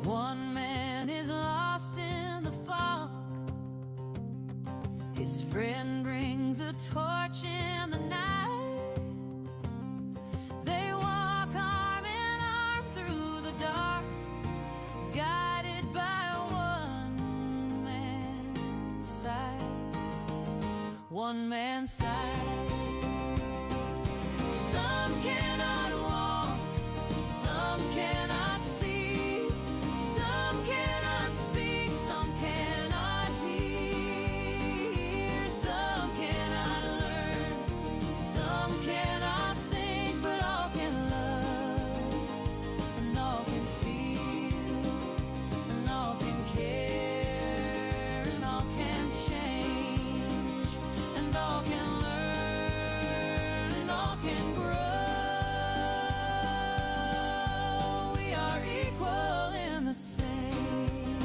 One man is lost in the fog. His friend brings a torch in the night. They walk arm in arm through the dark, guided by one man's sight. One man's sight. Some cannot walk, some cannot see, some cannot speak, some cannot hear, some cannot learn, some cannot think, but all can love, and all can feel, and all can care, and all can change, and all can learn, and all can grow. We are equal in the same.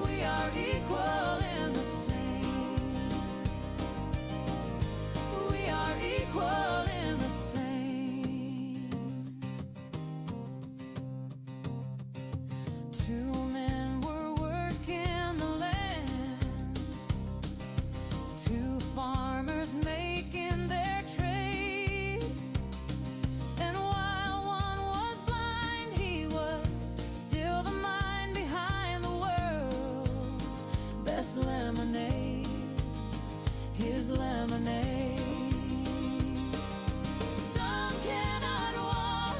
We are equal in the same. We are equal in the same. Two men were working the land, two farmers making their trade. And while one was blind, he was still the mind behind the world's best lemonade, his lemonade. Some cannot walk,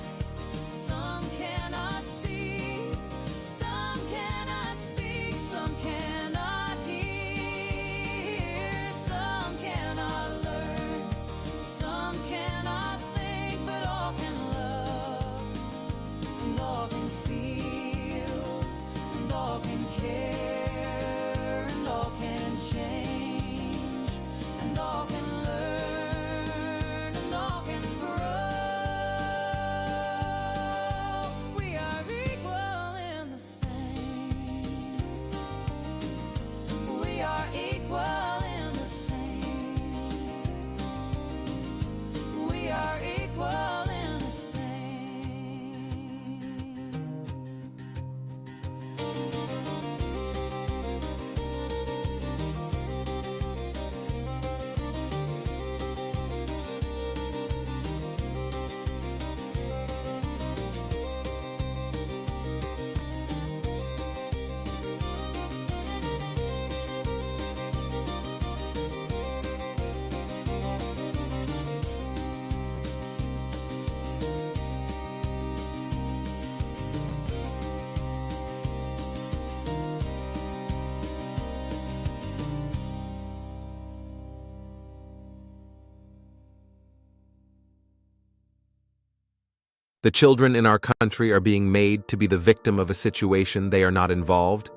some cannot see, some cannot speak, some cannot hear, some cannot learn, some cannot think, but all can love, and all can feel, and all can care, and all can change, and all can learn, and all can grow. We are equal in the same. We are equal in the same. We are equal in the same. The children in our country are being made to be the victim of a situation they are not involved,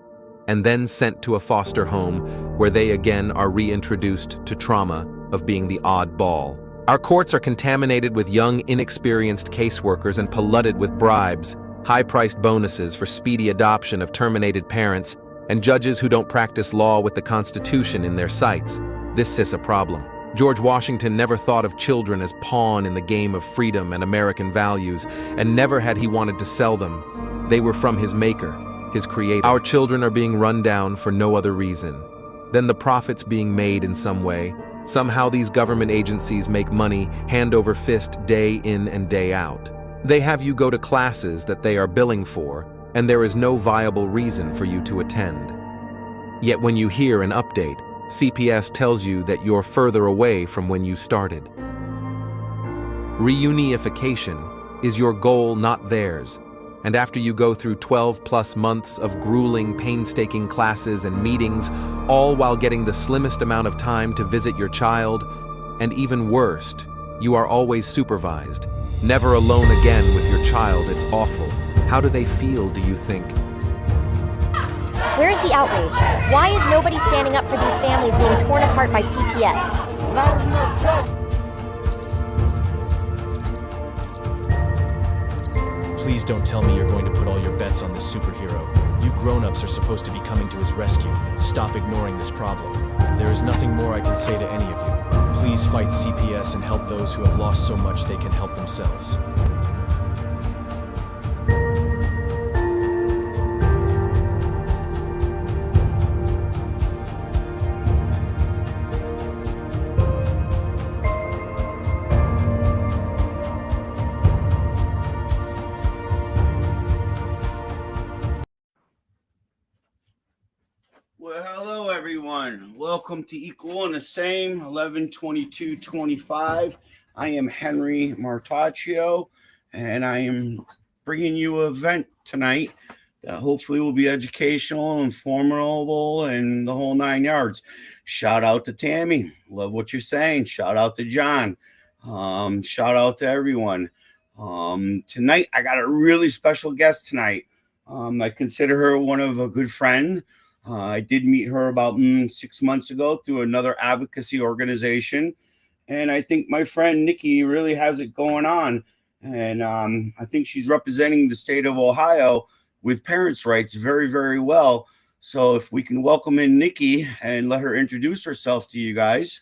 and then sent to a foster home where they again are reintroduced to trauma of being the odd ball. Our courts are contaminated with young, inexperienced caseworkers and polluted with bribes, high-priced bonuses for speedy adoption of terminated parents, and judges who don't practice law with the Constitution in their sights. This is a problem. George Washington never thought of children as pawn in the game of freedom and American values, and never had he wanted to sell them. They were from his maker, his creator. Our children are being run down for no other reason than the profits being made in some way. Somehow these government agencies make money hand over fist day in and day out. They have you go to classes that they are billing for, and there is no viable reason for you to attend. Yet when you hear an update, CPS tells you that you're further away from when you started. Reunification is your goal, not theirs. And after you go through 12+ months of grueling, painstaking classes and meetings, all while getting the slimmest amount of time to visit your child, and even worst, you are always supervised, never alone again with your child. It's awful. How do they feel, do you think? Where's the outrage? Why is nobody standing up for these families being torn apart by CPS? Please don't tell me you're going to put all your bets on this superhero. You grown-ups are supposed to be coming to his rescue. Stop ignoring this problem. There is nothing more I can say to any of you. Please fight CPS and help those who have lost so much they can help themselves. Well, hello everyone. Welcome to Equal and the Same 11/22/25. I am Henry Martaccio, and I am bringing you an event tonight that hopefully will be educational, informative, and the whole nine yards. Shout out to Tammy. Love what you're saying. Shout out to John. Shout out to everyone. Tonight, I got a really special guest tonight. I consider her one of a good friend. I did meet her about 6 months ago through another advocacy organization. And I think my friend Nikki really has it going on. And I think she's representing the state of Ohio with parents' rights very, very well. So if we can welcome in Nikki and let her introduce herself to you guys.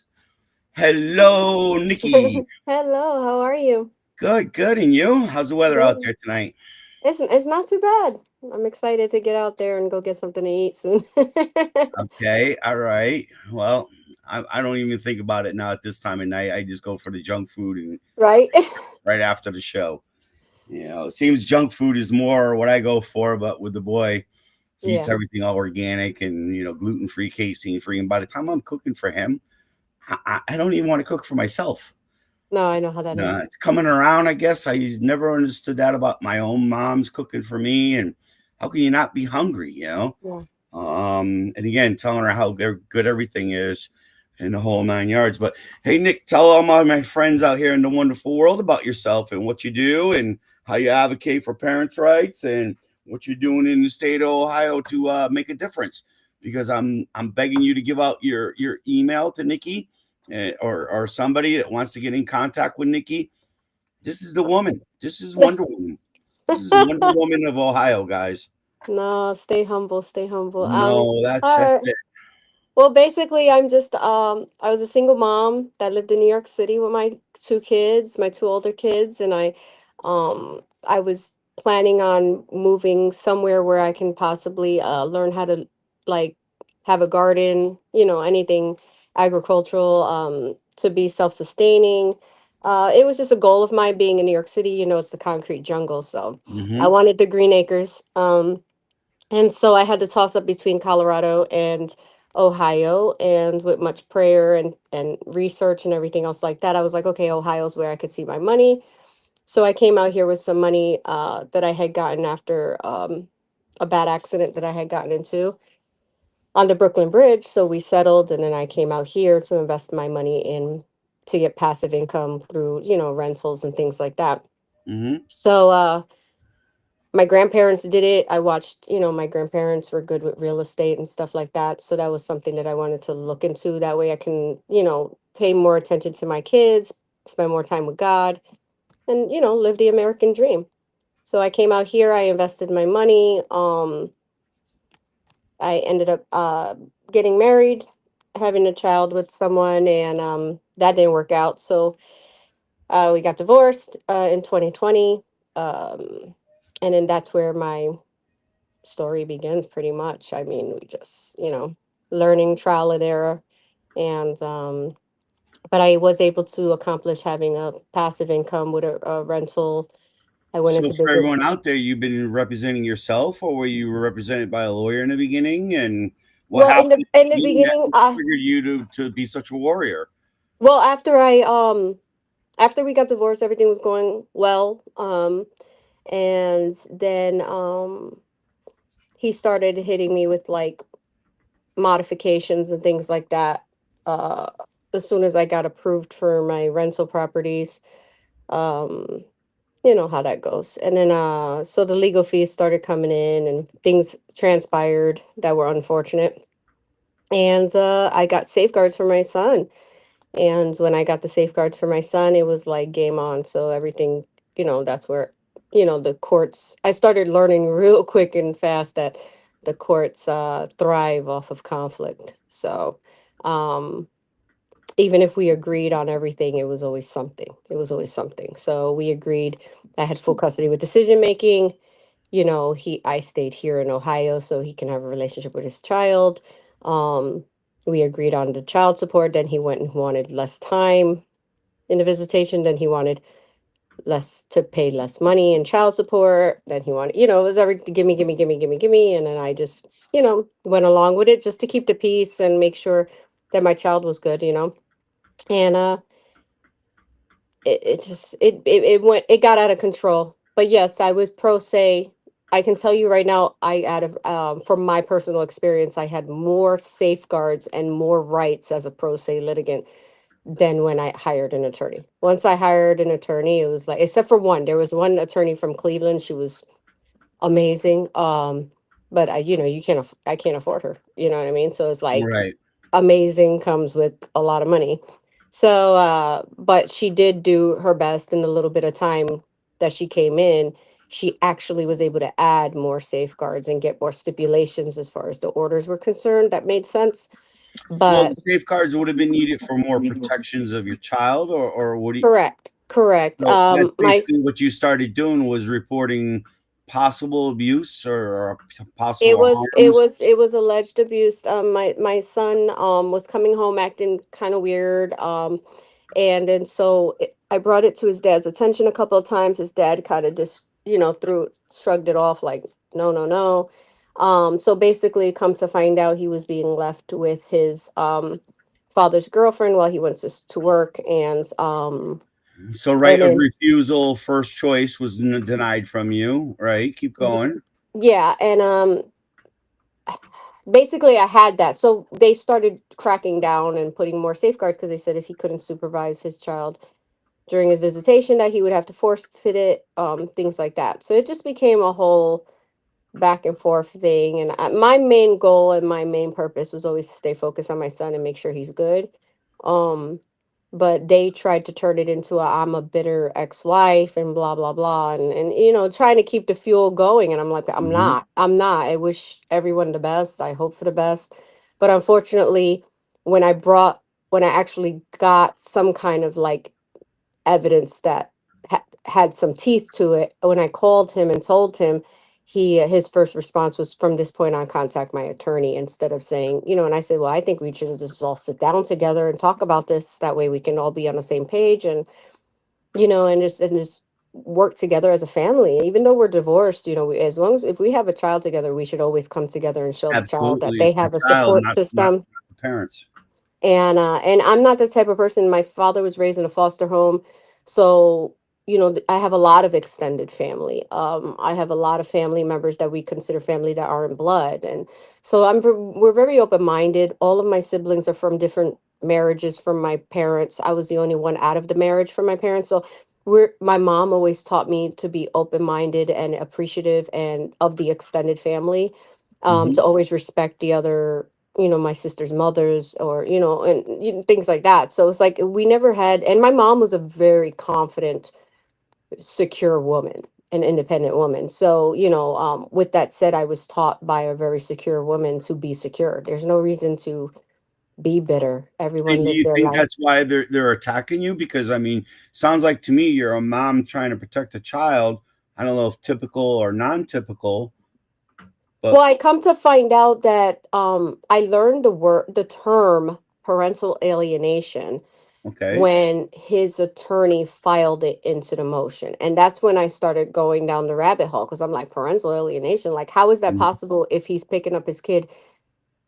Hello, Nikki. Hello, how are you? Good, good. And you? How's the weather out Good. there tonight? It's not too bad. I'm excited to get out there and go get something to eat soon. Okay, all right. Well, I don't even think about it now at this time of night. I just go for the junk food and Right? right after the show. It seems junk food is more what I go for, but with the boy, he eats Yeah. everything all organic and gluten free, casein free. And by the time I'm cooking for him, I don't even want to cook for myself. No, I know how that is. It's coming around, I guess. I never understood that about my own mom's cooking for me, and how can you not be hungry? Yeah. And again, telling her how good everything is and the whole nine yards. But hey, Nick, tell all my friends out here in the wonderful world about yourself and what you do and how you advocate for parents' rights and what you're doing in the state of Ohio to make a difference. Because I'm begging you to give out your email to Nikki or somebody that wants to get in contact with Nikki. This is the woman. This is Wonder Woman. This is Wonder Woman of Ohio, guys. No, stay humble, stay humble. No, All that's right. it. Well, basically, I'm just I was a single mom that lived in New York City with my two kids, my two older kids, and I was planning on moving somewhere where I can possibly learn how to like have a garden, anything agricultural, to be self-sustaining. It was just a goal of mine being in New York City, it's the concrete jungle, so I Hmm. wanted the green acres. And so I had to toss up between Colorado and Ohio. And with much prayer and research and everything else like that, I was like, okay, Ohio's where I could see my money. So I came out here with some money that I had gotten after a bad accident that I had gotten into on the Brooklyn Bridge. So we settled, and then I came out here to invest my money in to get passive income through, rentals and things like that. Hmm. So my grandparents did it. I watched, my grandparents were good with real estate and stuff like that. So that was something that I wanted to look into. That way I can, pay more attention to my kids, spend more time with God, and, live the American dream. So I came out here, I invested my money. I ended up getting married, having a child with someone, and that didn't work out. So we got divorced in 2020. Um, and then that's where my story begins pretty much. I mean, we just, learning trial and error. And, but I was able to accomplish having a passive income with a rental. I went So into for everyone business. out there, you've been representing yourself, or were you represented by a lawyer in the beginning? And what Well, in happened the at the in the beginning that beginning, triggered you to be such a warrior? well, after we got divorced, everything was going well. And then he started hitting me with like modifications and things like that. Uh, as soon as I got approved for my rental properties, um, you know how that goes. And then so the legal fees started coming in, and things transpired that were unfortunate. And I got safeguards for my son. And when I got the safeguards for my son, it was like game on. So everything, that's where, the courts, I started learning real quick and fast that the courts thrive off of conflict. So um, even if we agreed on everything, it was always something. It was always something. So we agreed. I had full custody with decision making. I stayed here in Ohio so he can have a relationship with his child. Um, we agreed on the child support. Then he went and wanted less time in the visitation. Then he wanted less to pay less money in child support. Then he wanted, it was every gimme, gimme, gimme, gimme, gimme. And then I just, went along with it just to keep the peace and make sure that my child was good. And it just it got out of control. But yes, I was pro se. I can tell you right now, I out of from my personal experience, I had more safeguards and more rights as a pro se litigant than when I hired an attorney. Once I hired an attorney, it was like, except for one, there was one attorney from Cleveland. She was amazing. But you can't, I can't afford her. You know what I mean? So it's like Right. amazing comes with a lot of money. So, but she did do her best in the little bit of time that she came in. She actually was able to add more safeguards and get more stipulations as far as the orders were concerned. That made sense. Well, the But safeguards would have been needed for more protections of your child, or what do you? correct, correct. So that's My basically what you started doing, was reporting possible abuse or It possible was it harms. was it was alleged abuse. My son was coming home acting kind of weird. And then so I brought it to his dad's attention a couple of times. His dad kind of just shrugged it off like no, no, no. So basically, come to find out, he was being left with his father's girlfriend while he went to work, So right and of then refusal, first choice was denied from you. Right, keep y- going. yeah, and basically I had that. So they started cracking down and putting more safeguards because they said if he couldn't supervise his child during his visitation that he would have to forfeit it, things like that. So it just became a whole back and forth thing. And my main goal and my main purpose was always to stay focused on my son and make sure he's good. Um, but they tried to turn it into I'm a bitter ex-wife and blah blah blah, and trying to keep the fuel going. And I'm like, Hmm. I'm not. I wish everyone the best. I hope for the best. But unfortunately, when I brought when I actually got some kind of like evidence that had some teeth to it. When I called him and told him, his first response was, "From this point on, contact my attorney," instead of saying, And I said, "Well, I think we should just all sit down together and talk about this. That way, we can all be on the same page, and and just work together as a family. Even though we're divorced, as long as if we have a child together, we should always come together and show the child that Absolutely, they it's the have a child, support not system." the parents. And I'm not the type of person. My father was raised in a foster home, so I have a lot of extended family. I have a lot of family members that we consider family that are in blood, and so we're very open minded. All of my siblings are from different marriages from my parents. I was the only one out of the marriage from my parents, so my mom always taught me to be open minded and appreciative and of the extended family, Hmm. to always respect the other, my sister's mothers, or and things like that. So it's like we never had, and my mom was a very confident, secure woman, an independent woman. So with that said, I was taught by a very secure woman to be secure. There's no reason to be bitter. And Everyone do lives you their think life. that's why they're attacking you? Because I mean, sounds like to me you're a mom trying to protect a child. I don't know if typical or non-typical, Well, but I come to find out that I learned the term parental alienation okay. when his attorney filed it into the motion. And that's when I started going down the rabbit hole, because I'm like, parental alienation, like, how is that Mhm. possible if he's picking up his kid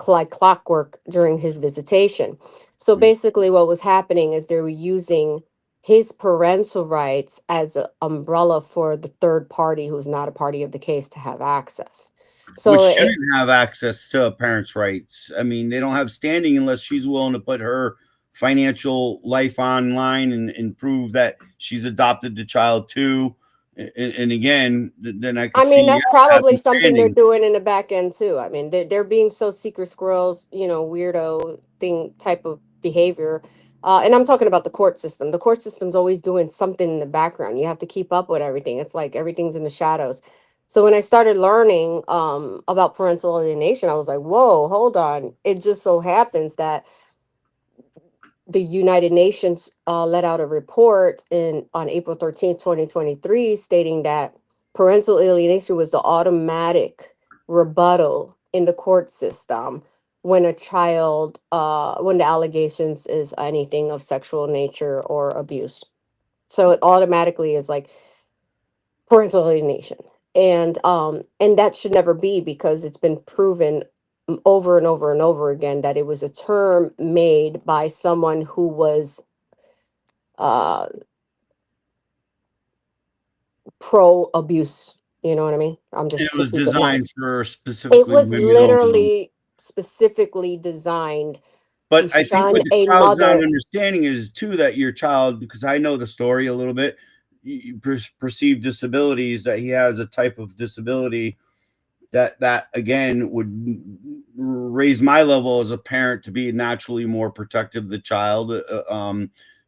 like clockwork during his visitation? So basically, what was happening is they were using his parental rights as an umbrella for the third party who's not a party of the case to have access. Which So shouldn't have access to a parent's rights. I mean, they don't have standing unless she's willing to put her financial life online and prove that she's adopted the child too. And again, then I could I see mean, you that's probably having something they're standing. doing in the back end too. I mean, they're being so secret squirrels, weirdo thing type of behavior. And I'm talking about the court system. The court system's always doing something in the background. You have to keep up with everything. It's like everything's in the shadows. So when I started learning about parental alienation, I was like, whoa, hold on. It just so happens that the United Nations let out a report on April 13th, 2023, stating that parental alienation was the automatic rebuttal in the court system when a child, when the allegations is anything of sexual nature or abuse. So it automatically is like parental alienation. And that should never be, because it's been proven over and over and over again that it was a term made by someone who was uh pro abuse. You know what I mean? I'm And just it to was keep it designed nice. for It specifically was women only. literally specifically designed to But I think shun what the a child's not mother. understanding is too that your child, because I know the story a little bit, perceived disabilities, that he has a type of disability that again would raise my level as a parent to be naturally more protective of the child.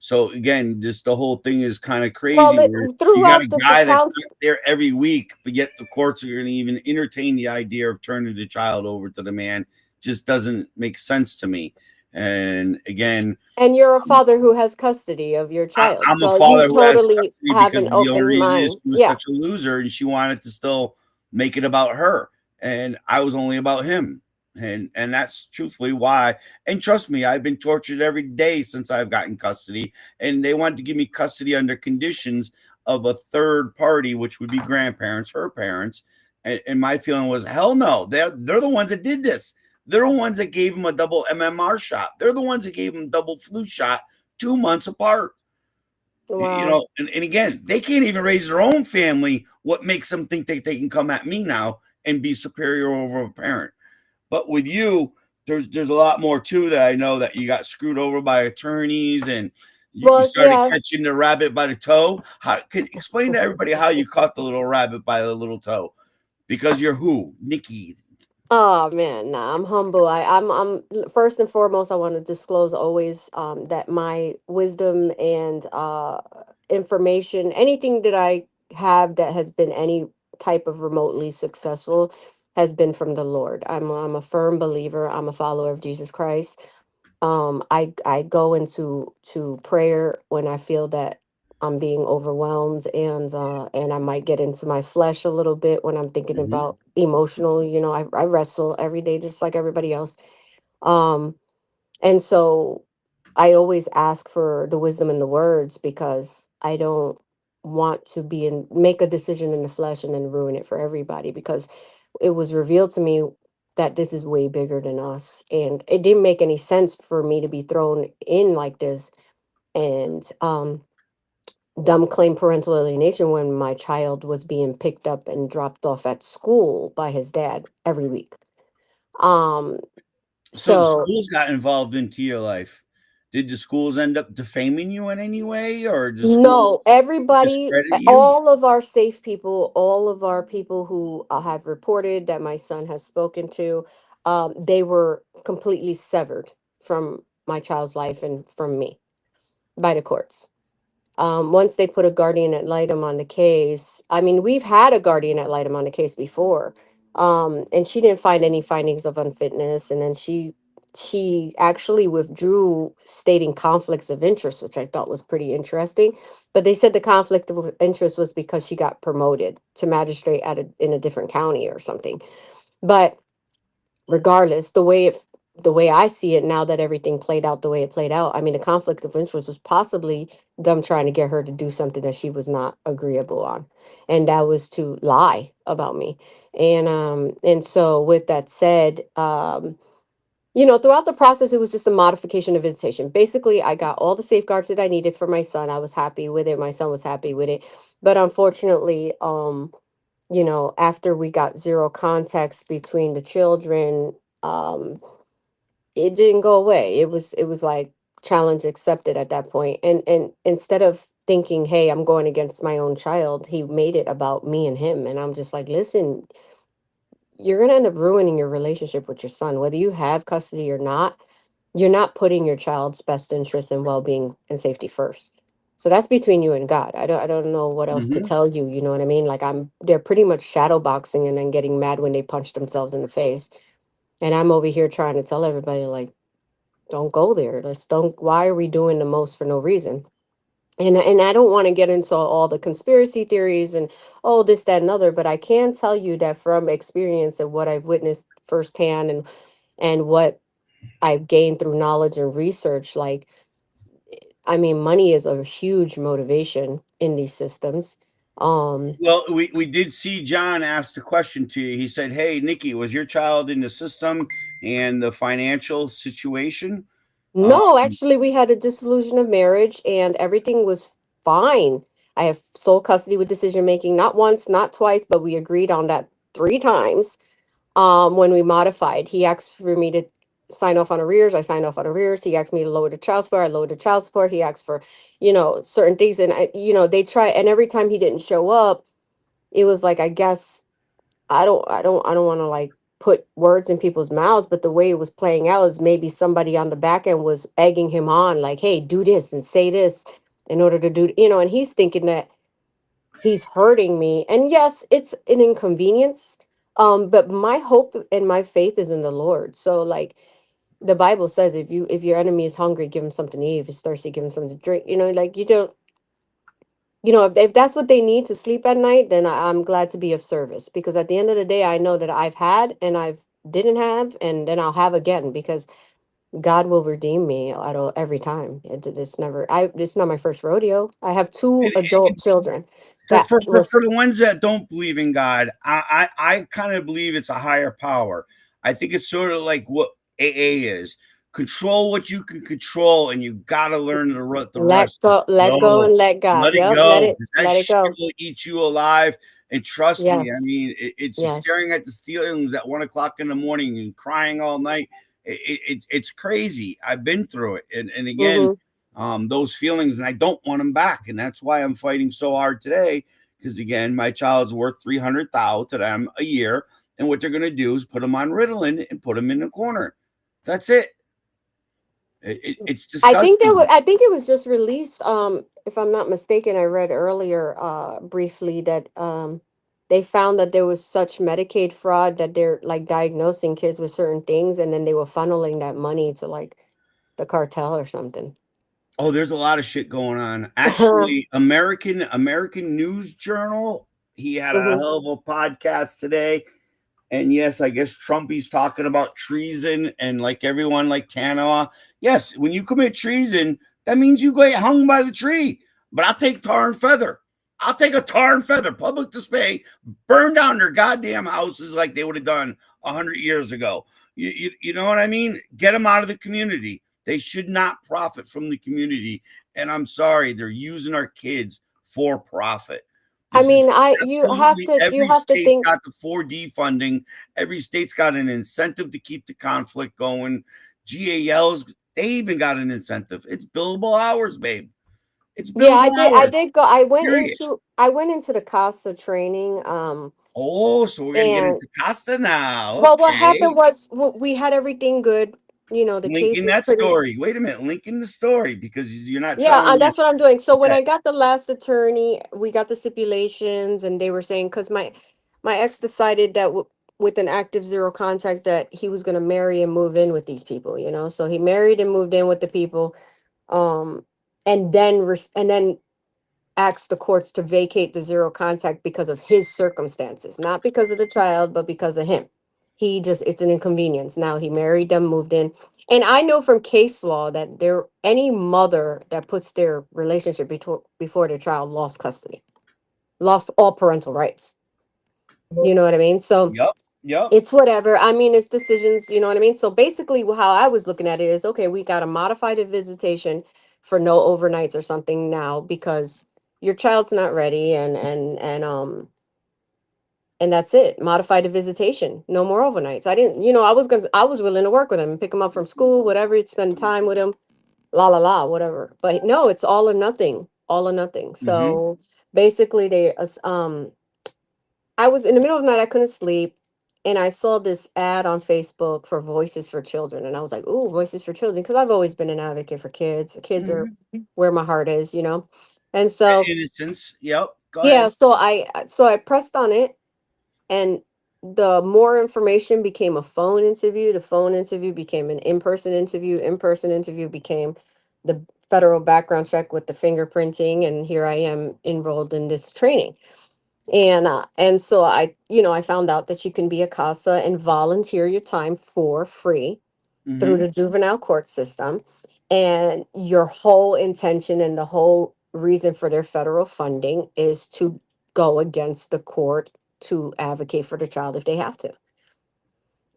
So again, just the whole thing is kind of Well, crazy. Where you got a throughout the guy that's counts. not there every week, but yet the courts are going to even entertain the idea of turning the child over to the man. Just doesn't make sense to me. And again, And you're a father who has custody of your child. I'm a So you father who has totally custody have because an the only open reason is mind. she was Yeah. such a loser and she wanted to still make it about her. And I was only about him. And that's truthfully why. And trust me, I've been tortured every day since I've gotten custody. And they wanted to give me custody under conditions of a third party, which would be grandparents, her parents. And my feeling was, hell no. They're the ones that did this. They're the ones that gave him a double MMR shot. They're the ones that gave him double flu shot 2 months apart. Wow. And again, they can't even raise their own family. What makes them think that they can come at me now and be superior over a parent? But with you, there's a lot more too that I know that you got screwed over by attorneys and you Well, started yeah. catching the rabbit by the toe. How can explain to everybody how you caught the little rabbit by the little toe? Because you're who? Nikki. Oh man, nah, I'm humble. I'm first and foremost, I want to disclose always that my wisdom and information, anything that I have that has been any type of remotely successful, has been from the Lord. I'm a firm believer. I'm a follower of Jesus Christ. I go into to prayer when I feel that I'm being overwhelmed, and I might get into my flesh a little bit when I'm thinking Mhm. about emotional. I wrestle every day just like everybody else. um and so I always ask for the wisdom and the words, because I don't want to make a decision in the flesh and then ruin it for everybody, because it was revealed to me that this is way bigger than us, and it didn't make any sense for me to be thrown in like this. And dumb claim parental alienation when my child was being picked up and dropped off at school by his dad every week. um So the so schools got involved into your life. Did the schools end up defaming you in any way, or the schools No, everybody, discredit you? all of our safe people, all of our people who have reported that my son has spoken to, they were completely severed from my child's life and from me by the courts. Once they put a guardian ad litem on the case, I mean, we've had a guardian ad litem on the case before, and she didn't find any findings of unfitness, and then she actually withdrew, stating conflicts of interest, which I thought was pretty interesting. But they said the conflict of interest was because she got promoted to magistrate in a different county or something. But regardless, the way I see it now, that everything played out the way it played out, I mean, the conflict of interest was possibly them trying to get her to do something that she was not agreeable on, and that was to lie about me. And so with that said, throughout the process, it was just a modification of visitation. Basically, I got all the safeguards that I needed for my son. I was happy with it. My son was happy with it. But unfortunately, after we got zero context between the children, um, it didn't go away. It was like challenge accepted at that point. And instead of thinking, hey, I'm going against my own child, he made it about me and him. And I'm just like, listen, you're gonna end up ruining your relationship with your son, whether you have custody or not. You're not putting your child's best interest and well-being and safety first. So that's between you and God. I don't know what else to Mhm. tell you, you know what I mean? Like, they're pretty much shadow boxing and then getting mad when they punch themselves in the face. And I'm over here trying to tell everybody, like, don't go there. Let's don't Why are we doing the most for no reason? And I don't want to get into all the conspiracy theories and oh, this, that, and other, but I can tell you that from experience and what I've witnessed firsthand, and what I've gained through knowledge and research, like, I mean, money is a huge motivation in these systems. Well, we did see John ask the question to you. He said, "Hey, Nikki, was your child in the system and the financial situation?" Um, No, actually, we had a dissolution of marriage and everything was fine. I have sole custody with decision making, not once, not twice, but we agreed on that 3 times. When we modified, he asked for me to sign off on arrears. I signed off on arrears. He asked me to lower the child support. I lowered the child support. He asked for, certain things. And they try, and every time he didn't show up, it was like, I guess I don't want to like put words in people's mouths, but the way it was playing out is maybe somebody on the back end was egging him on, like, hey, do this and say this in order to do, and he's thinking that he's hurting me. And yes, it's an inconvenience. But my hope and my faith is in the Lord. So like the Bible says, if your enemy is hungry, give him something to eat. If he's thirsty, give him something to drink. Like you don't, if that's what they need to sleep at night, then I'm glad to be of service, because at the end of the day, I know that I've had and I've didn't have, and then I'll have again, because God will redeem me every time. It's not my first rodeo. I have two adult children for, that for, for was the ones that don't believe in God, I kind of believe it's a higher power. I think it's sort of like what AA is. Control what you can control, and you got to learn the let rest. Just go, let go, go. and let God. Let it Yep, go, because that let it shit go. will eat you alive. And trust me, I Yes, mean, it's just yes. staring at the ceilings at 1 o'clock in the morning and crying all night. It's crazy. I've been through it, and again, Mm-hmm. those feelings, and I don't want them back, and that's why I'm fighting so hard today. Because again, my child's worth 300,000 to them a year, and what they're going to do is put them on Ritalin and put them in the corner. That's it. It's disgusting. I think it was just released. If I'm not mistaken, I read earlier, briefly, that they found that there was such Medicaid fraud that they're like diagnosing kids with certain things, and then they were funneling that money to like the cartel or something. Oh, there's a lot of shit going on. Actually, American News Journal, he had a Hmm. hell of a podcast today. And yes, I guess Trumpy's talking about treason, and like everyone like Tanoa. Yes, when you commit treason, that means you get hung by the tree. But I'll take tar and feather. I'll take a tar and feather, public display, burn down their goddamn houses like they would have done 100 years ago. You know what I mean? Get them out of the community. They should not profit from the community. And I'm sorry, they're using our kids for profit. I This is mean, absolutely you every have to state think. got the 4D funding. Every state's got an incentive to keep the conflict going. GALs, they even got an incentive. It's billable hours, babe. It's Yeah, billable I hours. did go. Period. I went into the CASA training. Oh, so we're gonna get And into Costa now. well, what happened Okay. was we had everything good. The case Linking was that pretty. story. Wait a minute, linking the story because you're not Yeah, telling me. that's what I'm doing. So when Okay. I got the last attorney, we got the stipulations, and they were saying, because my ex decided that with an active zero contact, that he was going to marry and move in with these people. So he married and moved in with the people, um, and then asked the courts to vacate the zero contact because of his circumstances, not because of the child, but because of him. It's an inconvenience. Now he married them, moved in. And I know from case law that any mother that puts their relationship before their child lost custody, lost all parental rights. You know what I mean? So Yep. Yep. it's whatever. I mean, it's decisions, you know what I mean? So basically how I was looking at it is, okay, we got a modified visitation for no overnights or something now, because your child's not ready, and that's it. Modified visitation. No more overnights. I didn't, I was willing to work with him and pick him up from school, whatever, spend time with him, la la la, whatever. But no, it's all or nothing. All or nothing. Mm-hmm. So basically I was in the middle of the night, I couldn't sleep, and I saw this ad on Facebook for Voices for Children, and I was like, "Ooh, Voices for Children," because I've always been an advocate for kids. Kids are Mm-hmm. where my heart is. And so, Innocence. Yep. Go yeah, ahead. so I pressed on it, and the more information became a phone interview. The phone interview became an in-person interview. In-person interview became the federal background check with the fingerprinting, and here I am enrolled in this training. And so I found out that you can be a CASA and volunteer your time for free through Mm-hmm. the juvenile court system. and your whole intention and the whole reason for their federal funding is to go against the court to advocate for the child if they have to.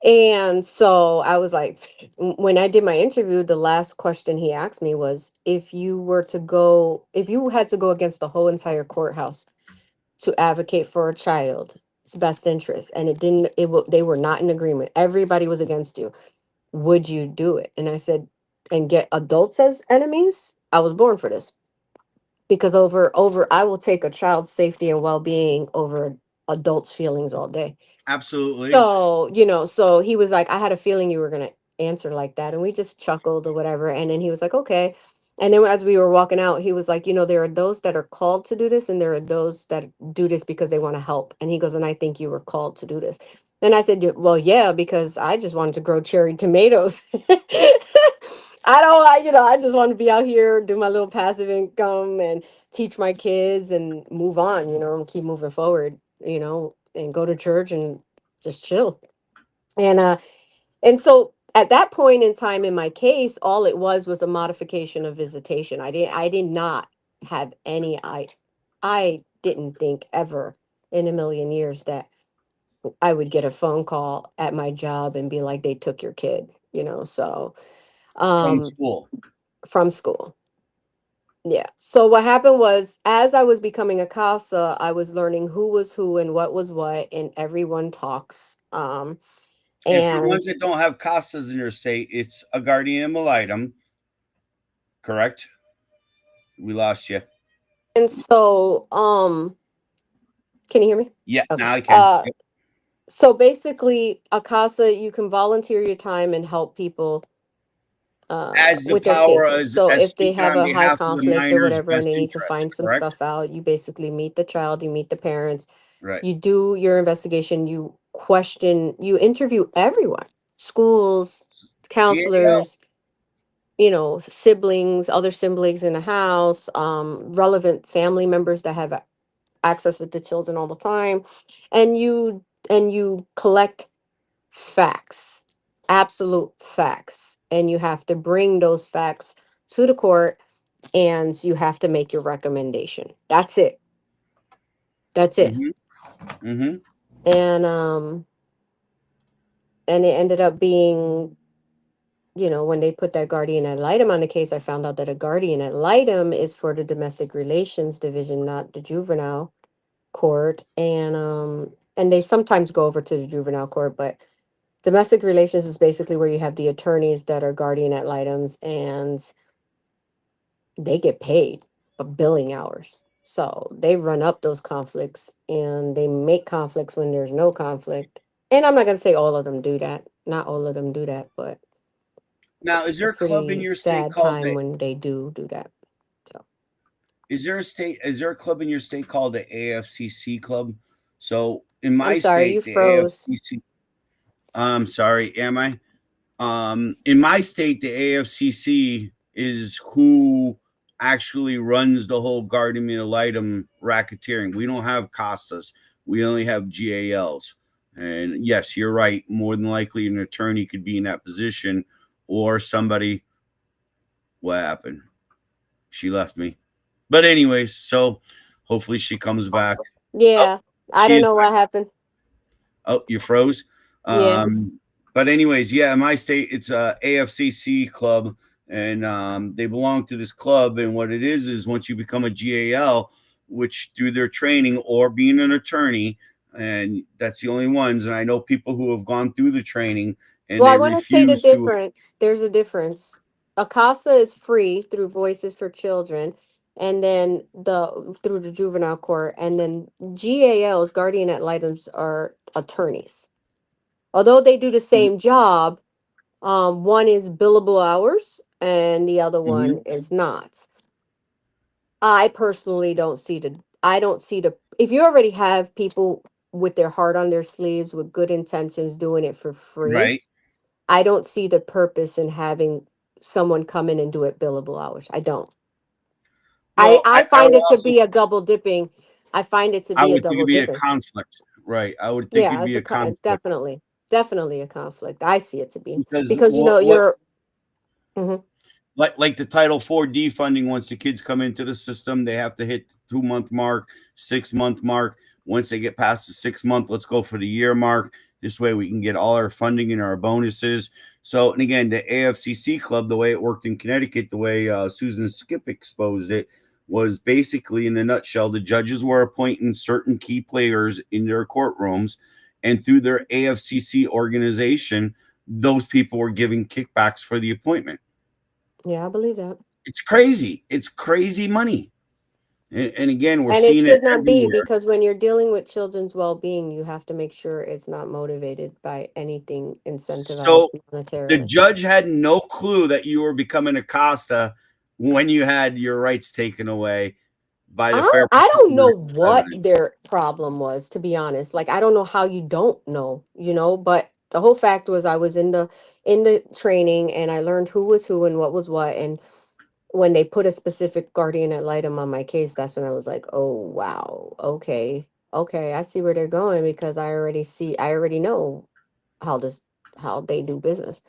And so I was like, when I did my interview, the last question he asked me was, if you had to go against the whole entire courthouse to advocate for a child's best interest, and they were not in agreement, everybody was against you, would you do it? And I said, and get adults as enemies? I was born for this, because I will take a child's safety and well-being over adults' feelings all day. Absolutely. So, so he was like, I had a feeling you were going to answer like that. And we just chuckled or whatever. And then he was like, okay. And then as we were walking out, he was like, there are those that are called to do this, and there are those that do this because they want to help. And he goes, and I think you were called to do this. And I said, "Yeah, well, yeah, because I just wanted to grow cherry tomatoes." I just want to be out here, do my little passive income and teach my kids and move on, and keep moving forward, and go to church and just chill. And so at that point in time in my case, all it was a modification of visitation. I did not have I didn't think ever in a million years that I would get a phone call at my job and be like, they took your kid, so From um school. from school. Yeah. So what happened was, as I was becoming a CASA, I was learning who was who and what was what, and everyone talks. And for the And ones that don't have casas in your state, it's a guardian ad litem. Correct? We lost you. so can you hear me? Yeah, Okay. now I can. Yep. So basically, a CASA, you can volunteer your time and help people As the with their power cases. So as if they speaking have on a high behalf of the conflict or minor's whatever and best they need to interest, find some correct? stuff out, you basically meet the child, you meet the parents, Right. you do your investigation, you interview everyone, schools, GAL. counselors, siblings, other siblings in the house, relevant family members that have access with the children all the time, and you collect facts, absolute facts, and you have to bring those facts to the court, and you have to make your recommendation. That's it. That's it. Mm-hmm. Mm-hmm. And it ended up being, when they put that guardian ad litem on the case, I found out that a guardian ad litem is for the domestic relations division, not the juvenile court. And they sometimes go over to the juvenile court, but domestic relations is basically where you have the attorneys that are guardian ad litems, and they get paid billing hours. So they run up those conflicts and they make conflicts when there's no conflict. And I'm not going to say all of them do that. Not all of them do that, but Now, is a there a club in pretty your state sad called time the when they do that. So is there a club in your state called the AFCC club? So in I'm my sorry, you state, the froze. AFCC. I'm sorry, am I? In my state, the AFCC is who actually runs the whole guardian ad litem racketeering. We don't have Costas. We only have GALs. And yes, you're right. More than likely, an attorney could be in that position, or somebody. What happened? She left me. But anyways, so hopefully she comes back. Oh, Yeah, I she don't is know back. what happened. Oh, you froze. Yeah. But anyways, yeah, in my state, it's a AFCC club, and they belong to this club. And what it is once you become a GAL, which through their training or being an attorney, and that's the only ones. And I know people who have gone through the training and Well, I they want to say the refuse to. difference. There's a difference. ACASA is free through Voices for Children, and then through the juvenile court, and then GALs, guardian ad litems, are attorneys. Although they do the same job, one is billable hours and the other Mhm. one is not. I personally don't see the. I don't see the. If you already have people with their heart on their sleeves with good intentions doing it for free, Right. I don't see the purpose in having someone come in and do it billable hours. I don't. I Well, I I find would it to also be a double dipping. I find it to I be a would think double it'd be a dipping. conflict. Right. I would think Yeah, it'd be a conflict definitely a conflict. I see it to be because because what you're. Mhm. like the Title 4D funding. Once the kids come into the system, they have to hit the 2-month mark, 6-month mark. Once they get past the 6-month, let's go for the year mark. This way we can get all our funding and our bonuses. So, and again, the AFCC club, the way it worked in Connecticut, the way Susan Skip exposed it, was basically, in a nutshell, the judges were appointing certain key players in their courtrooms, and through their AFCC organization, those people were giving kickbacks for the appointment. Yeah, I believe that. It's crazy. It's crazy money. And again, we're And it seeing it should not be, everywhere. because when you're dealing with children's well-being, you have to make sure it's not motivated by anything So incentivized the monetarily. judge had no clue that you were becoming a Costa when you had your rights taken away by the fair. I don't know Protection what Evidence. their problem was, to be honest. Like, I don't know how you don't know, but the whole fact was I was in the training, and I learned who was who and what was what. And when they put a specific guardian ad litem on my case, that's when I was like, oh wow, okay, I see where they're going, because I already know how they do business.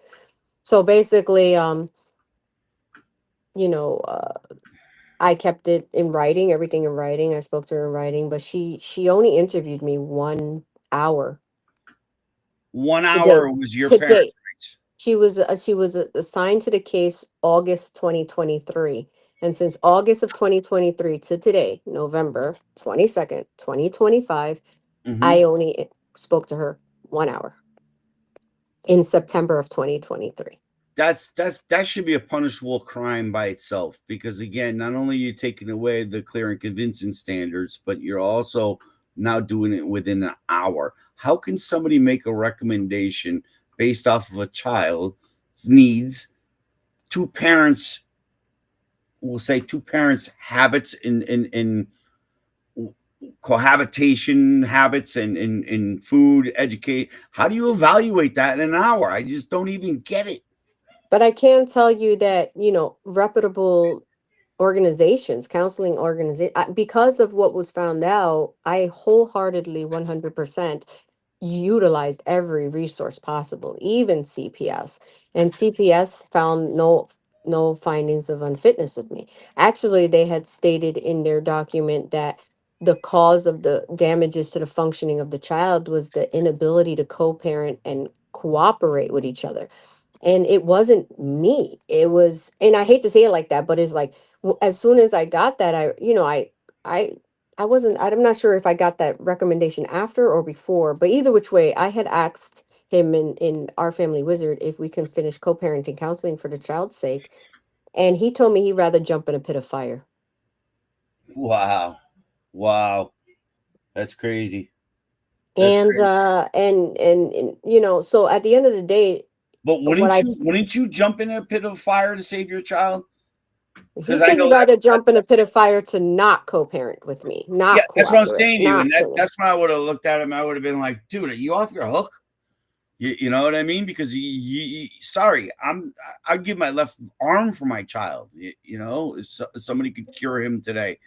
So basically, you know, I kept it in writing, everything in writing. I spoke to her in writing, but she only interviewed me 1 hour 1 today. hour was your parents' Today. rights. She was assigned to the case August 2023. And since August of 2023 to today, November 22nd, 2025, I only spoke to her 1 hour in September of 2023. That should be a punishable crime by itself, because again, not only are you taking away the clear and convincing standards, but you're also now doing it within an hour. How can somebody make a recommendation based off of a child's needs, two parents, we'll say two parents' habits in cohabitation habits and in food, educate? How do you evaluate that in an hour? I just don't even get it. But I can tell you that, reputable organizations, counseling organization, because of what was found out, I wholeheartedly 100% utilized every resource possible, even CPS. And CPS found no findings of unfitness with me. Actually, they had stated in their document that the cause of the damages to the functioning of the child was the inability to co-parent and cooperate with each other. And it wasn't me, it was, and I hate to say it like that, but it's like, as soon as I got that, I I wasn't, I'm not sure if I got that recommendation after or before, but either which way, I had asked him in our family wizard if we can finish co-parenting counseling for the child's sake, and he told me he'd rather jump in a pit of fire. Wow, that's crazy. That's And crazy. so at the end of the day, But what I wouldn't you jump in a pit of fire to save your child? he Because I said know he'd rather jump in a pit of fire to not co-parent with me, yeah, not that's what I'm cooperate, saying to you. not And that's finish. when I would have looked at him. I would have been like, dude, are you off your hook? You know what I mean? Because sorry, I'd give my left arm for my child. If somebody could cure him today,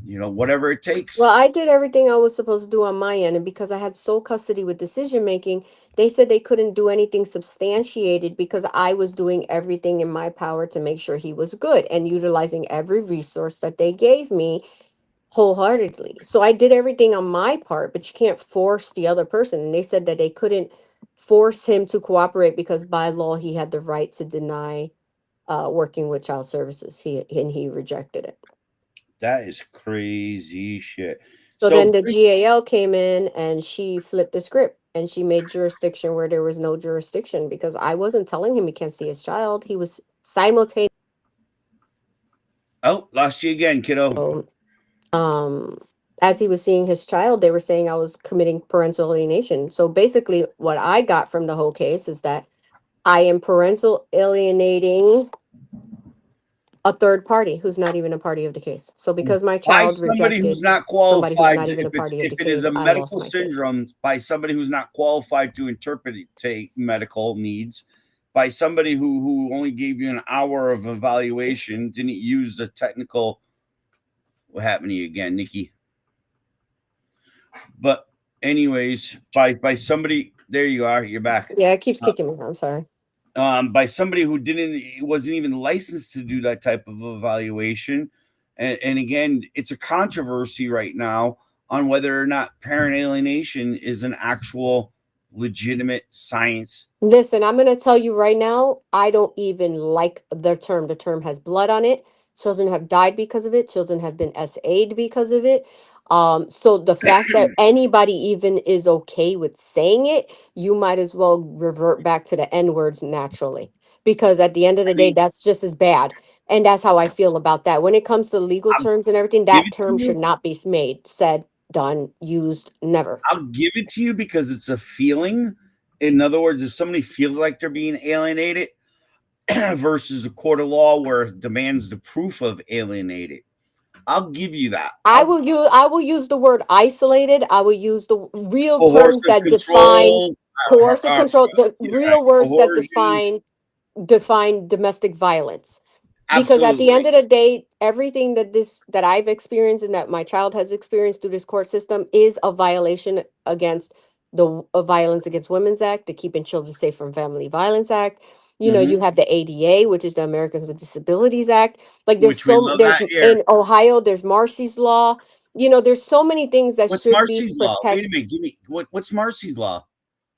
whatever it takes. Well, I did everything I was supposed to do on my end, and because I had sole custody with decision making, they said they couldn't do anything substantiated because I was doing everything in my power to make sure he was good and utilizing every resource that they gave me wholeheartedly. So I did everything on my part, but you can't force the other person. And they said that they couldn't force him to cooperate because by law he had the right to deny working with child services. He rejected it. That is crazy shit. So So then the GAL came in and she flipped the script and she made jurisdiction where there was no jurisdiction, because I wasn't telling him he can't see his child. He was simultaneously lost you again, kiddo. um as he was seeing his child, they were saying I was committing parental alienation. So basically what I got from the whole case is that I am parental alienating a third party who's not even a party of the case. So because my By child somebody who's rejected not somebody who's qualified, not even a party of if the it is case, a I lost medical my kid. syndrome, by somebody who's not qualified to interpret medical needs, by somebody who only gave you an hour of evaluation, didn't use the technical. What happened to you again, Nikki? But anyways, by somebody, there you are, you're back. Yeah, it keeps kicking me. I'm sorry. by somebody who wasn't even licensed to do that type of evaluation. And again, it's a controversy right now on whether or not parent alienation is an actual legitimate science. Listen, I'm going to tell you right now, I don't even like the term. The term has blood on it. Children have died because of it. Children have been SA'd because of it. So the fact that anybody even is okay with saying it, you might as well revert back to the N words naturally. Because at the end of I the day, mean, that's just as bad. And that's how I feel about that. When it comes to legal I'll terms and everything, give that it to term should you. not be made, said, done, used, never. I'll give it to you because it's a feeling. In other words, if somebody feels like they're being alienated versus a court of law where it demands the proof of alienated, I'll give you that. I will use the word isolated. I will use the real terms Coercive that define control, coercive control, the yeah, real words that coercion, define domestic violence. Because at the end absolutely. of the day, everything that I've experienced and that my child has experienced through this court system is a violation against the Violence Against Women's Act, the Keeping Children Safe from Family Violence Act. You know, Hmm. you have the ADA, which is the Americans with Disabilities Act. Like Which we love there's that here. in Ohio, there's Marcy's Law. You know, there's so many things that What's should be Marcy's law? Wait protected. a minute. Give me what's Marcy's law?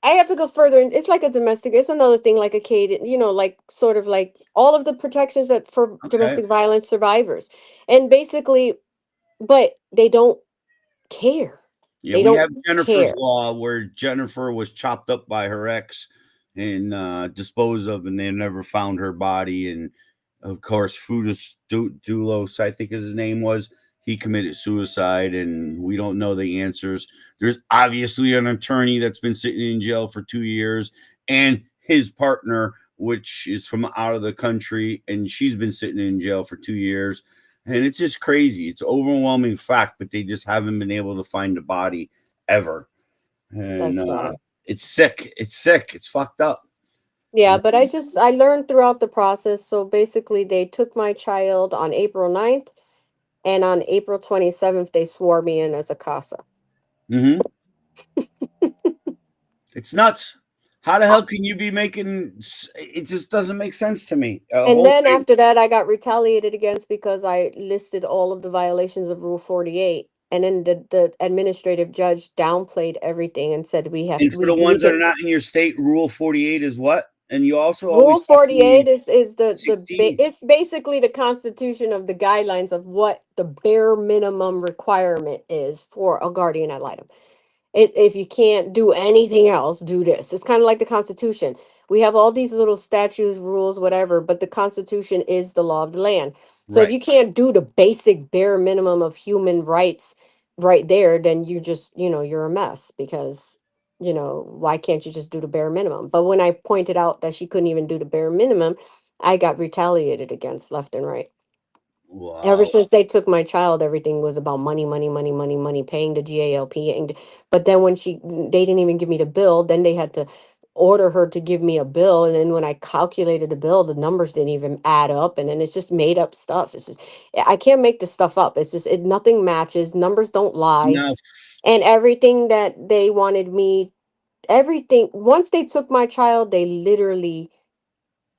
I have to go further. It's like a domestic. It's another thing, like a Kate. You know, like sort of like all of the protections that for Okay. domestic violence survivors, and basically, but they don't care. Yeah, They we don't have Jennifer's care. law where Jennifer was chopped up by her ex and disposed of, and they never found her body. And of course, Foodus Doulos, I think his name was, he committed suicide, and we don't know the answers. There's obviously an attorney that's been sitting in jail for 2 years, and his partner, which is from out of the country, and she's been sitting in jail for 2 years. And it's just crazy. It's overwhelming fact, but they just haven't been able to find the body ever. And That's sad. it's sick. It's sick. It's fucked up. Yeah, but I learned throughout the process. So basically, they took my child on April 9th, and on April 27th, they swore me in as a CASA. Mm-hmm. It's nuts. How the hell can you be making? It just doesn't make sense to me. A And whole then thing. after that, I got retaliated against because I listed all of the violations of Rule 48. And then the administrative judge downplayed everything and said And for the we ones that can are not in your state, Rule 48 is what? And you also Rule always talk to 48 me is $16. it's basically the constitution of the guidelines of what the bare minimum requirement is for a guardian ad litem. If you can't do anything else, do this. It's kind of like the Constitution. We have all these little statutes, rules, whatever, but the Constitution is the law of the land. So if Right. you can't do the basic bare minimum of human rights right there, then you just, you're a mess because, why can't you just do the bare minimum? But when I pointed out that she couldn't even do the bare minimum, I got retaliated against left and right. Ever Wow. since they took my child, everything was about money, money, money, money, money, paying the GALP. But then when they didn't even give me the bill, then they had to order her to give me a bill. And then when I calculated the bill, the numbers didn't even add up. And then it's just made up stuff. It's just, I can't make this stuff up. It's just, nothing matches. Numbers don't lie. No. And everything that they wanted me, everything, once they took my child, they literally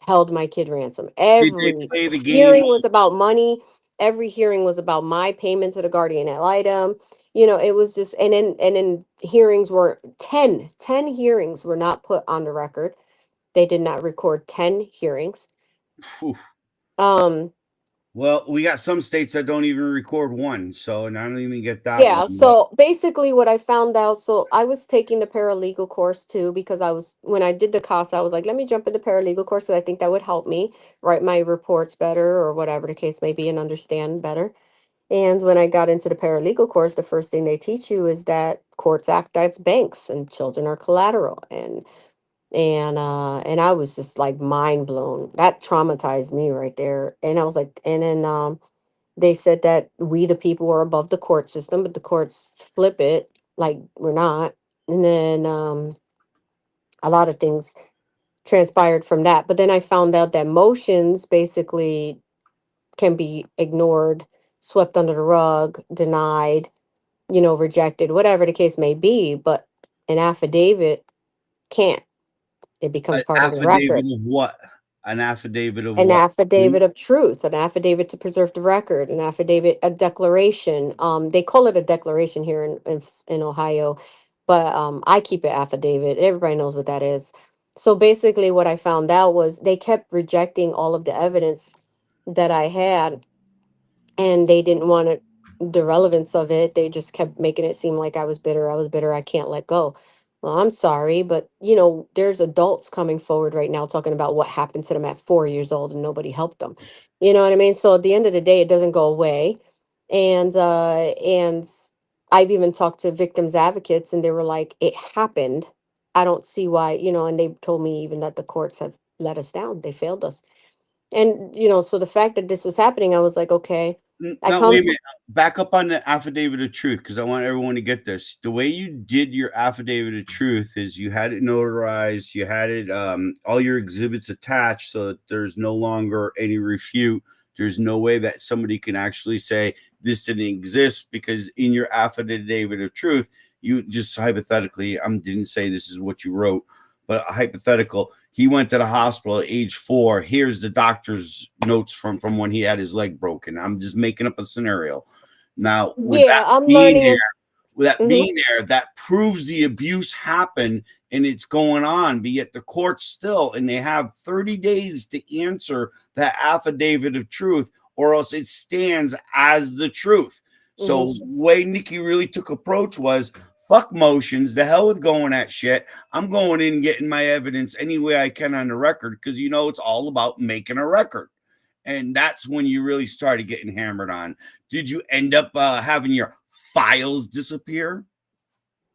held my kid ransom. Did they Every play the game? hearing was about money. Every hearing was about my payment to the guardian ad litem. It was just, and then hearings were 10 hearings were not put on the record. They did not record 10 hearings. Whew. Um, Well, we got some states that don't even record one, so and I don't even get that Yeah, one. But so basically what I found out, so I was taking the paralegal course too because when I did the CASA, I was like, let me jump into paralegal course because I think that would help me write my reports better or whatever the case may be and understand better. And when I got into the paralegal course, the first thing they teach you is that courts act as banks and children are collateral. And I was just like mind blown. That traumatized me right there. And I was like, and then they said that we, the people, are above the court system, but the courts flip it like we're not. And then a lot of things transpired from that. But then I found out that motions basically can be ignored, swept under the rug, denied, rejected, whatever the case may be. But an affidavit can't. It becomes An part of the record. affidavit of what? An affidavit of An what? affidavit of truth, an affidavit to preserve the record, an affidavit, a declaration. They call it a declaration here in Ohio, but I keep it affidavit. Everybody knows what that is. So basically, what I found out was they kept rejecting all of the evidence that I had, and they didn't want it, the relevance of it. They just kept making it seem like I was bitter. I was bitter. I can't let go. Well, I'm sorry, but there's adults coming forward right now talking about what happened to them at 4 years old and nobody helped them. You know what I mean? So at the end of the day, it doesn't go away. And I've even talked to victims advocates, and they were like, it happened. I don't see why, and they told me even that the courts have let us down. They failed us. And so the fact that this was happening, I was like, okay. I No, come wait a to, minute. Back up on the affidavit of truth, because I want everyone to get this. The way you did your affidavit of truth is you had it notarized, you had it all your exhibits attached so that there's no longer any refute. There's no way that somebody can actually say this didn't exist, because in your affidavit of truth, you just hypothetically, I didn't say this is what you wrote, but hypothetical, he went to the hospital at age 4. Here's the doctor's notes from when he had his leg broken. I'm just making up a scenario. Now, yeah, I'm learning as. Mhm. that proves the abuse happened and it's going on. But yet the court still, and they have 30 days to answer that affidavit of truth, or else it stands as the truth. So Mhm. the way Nikki really took approach was, fuck motions, the hell with going at shit. I'm going in and getting my evidence any way I can on the record, because it's all about making a record. And that's when you really started getting hammered on. Did you end up having your files disappear?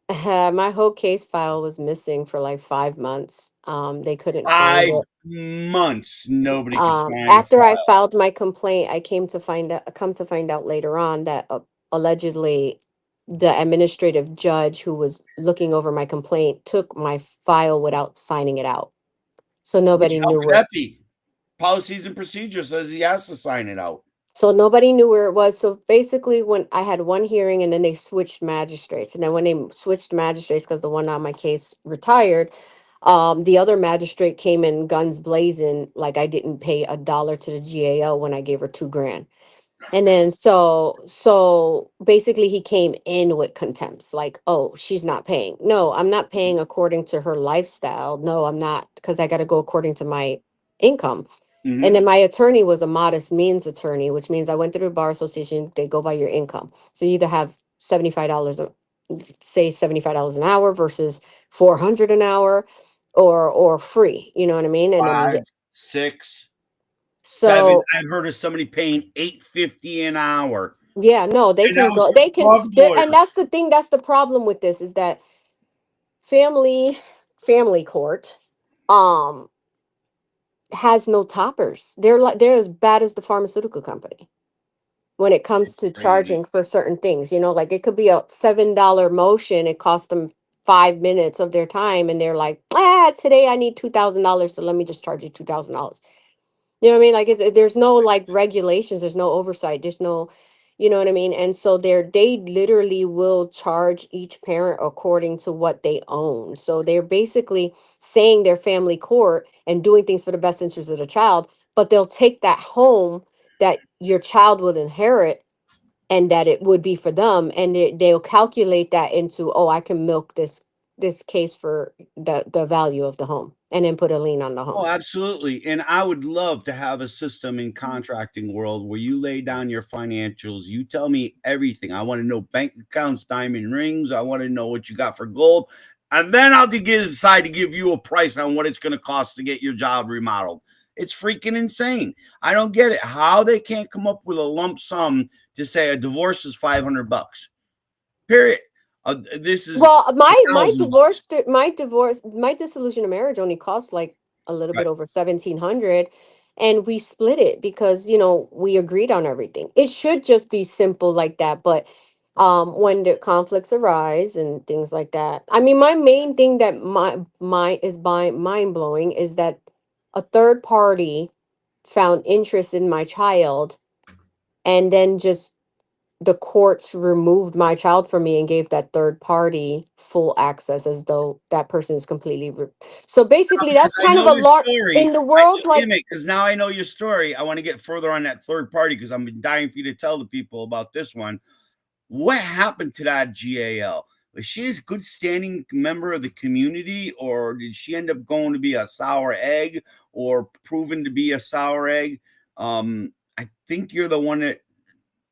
My whole case file was missing for like 5 months. They couldn't find 5 months. Nobody could it. find a After I file. filed my complaint, I come to find out later on that allegedly the administrative judge who was looking over my complaint took my file without signing it out. So Which nobody how knew could where. that be? Policies and procedures says he has to sign it out. So nobody knew where it was. So basically, when I had one hearing and then they switched magistrates, and then when they switched magistrates, because the one on my case retired, the other magistrate came in guns blazing, like I didn't pay a dollar to the GAO when I gave her 2 grand. And then so basically he came in with contempts, like, oh, she's not paying. No, I'm not paying according to her lifestyle. No, I'm not, because I got to go according to my income. And Mm-hmm. then my attorney was a modest means attorney, which means I went through the bar association. They go by your income. So you either have $75, say $75 an hour versus 400 an hour, or free. You know what I mean? And then 5, 6, 7. so I've heard of somebody paying $8.50 an hour, yeah, no, they and that can was go. for They can. drug And lawyers. that's the thing. That's the problem with this is that family family court um has no toppers. They're as bad as the pharmaceutical company when it comes to Crazy. charging for certain things. Like it could be a $7 motion. It costs them 5 minutes of their time, and they're like, today I need $2,000, so let me just charge you $2,000. You know what I mean? Like there's no like regulations, there's no oversight, there's no, you know what I mean? And so they literally will charge each parent according to what they own. So they're basically saying they're family court and doing things for the best interest of the child, but they'll take that home that your child will inherit and that it would be for them, and they'll calculate that into, oh, I can milk this case for the value of the home and then put a lien on the Oh, home. absolutely. And I would love to have a system in contracting world where you lay down your financials. You tell me everything. I want to know bank accounts, diamond rings. I want to know what you got for gold. And then I'll decide to give you a price on what it's going to cost to get your job remodeled. It's freaking insane. I don't get it. How they can't come up with a lump sum to say a divorce is $500. Period. This is Well, my $1,000. my dissolution of marriage only cost like a little Right. bit over 1,700, and we split it because we agreed on everything. It should just be simple like that, but when the conflicts arise and things like that. I mean, my main thing that my is mind blowing is that a third party found interest in my child and then just the courts removed my child from me and gave that third party full access as though that person is completely so basically Because that's I kind of know a your lot story. in the world, Wait a like minute, because now I know your story. I want to get further on that third party because I'm dying for you to tell the people about this one. What happened to that GAL? Was she a good standing member of the community, or did she end up going to be a sour egg or proven to be a sour egg? I think you're the one that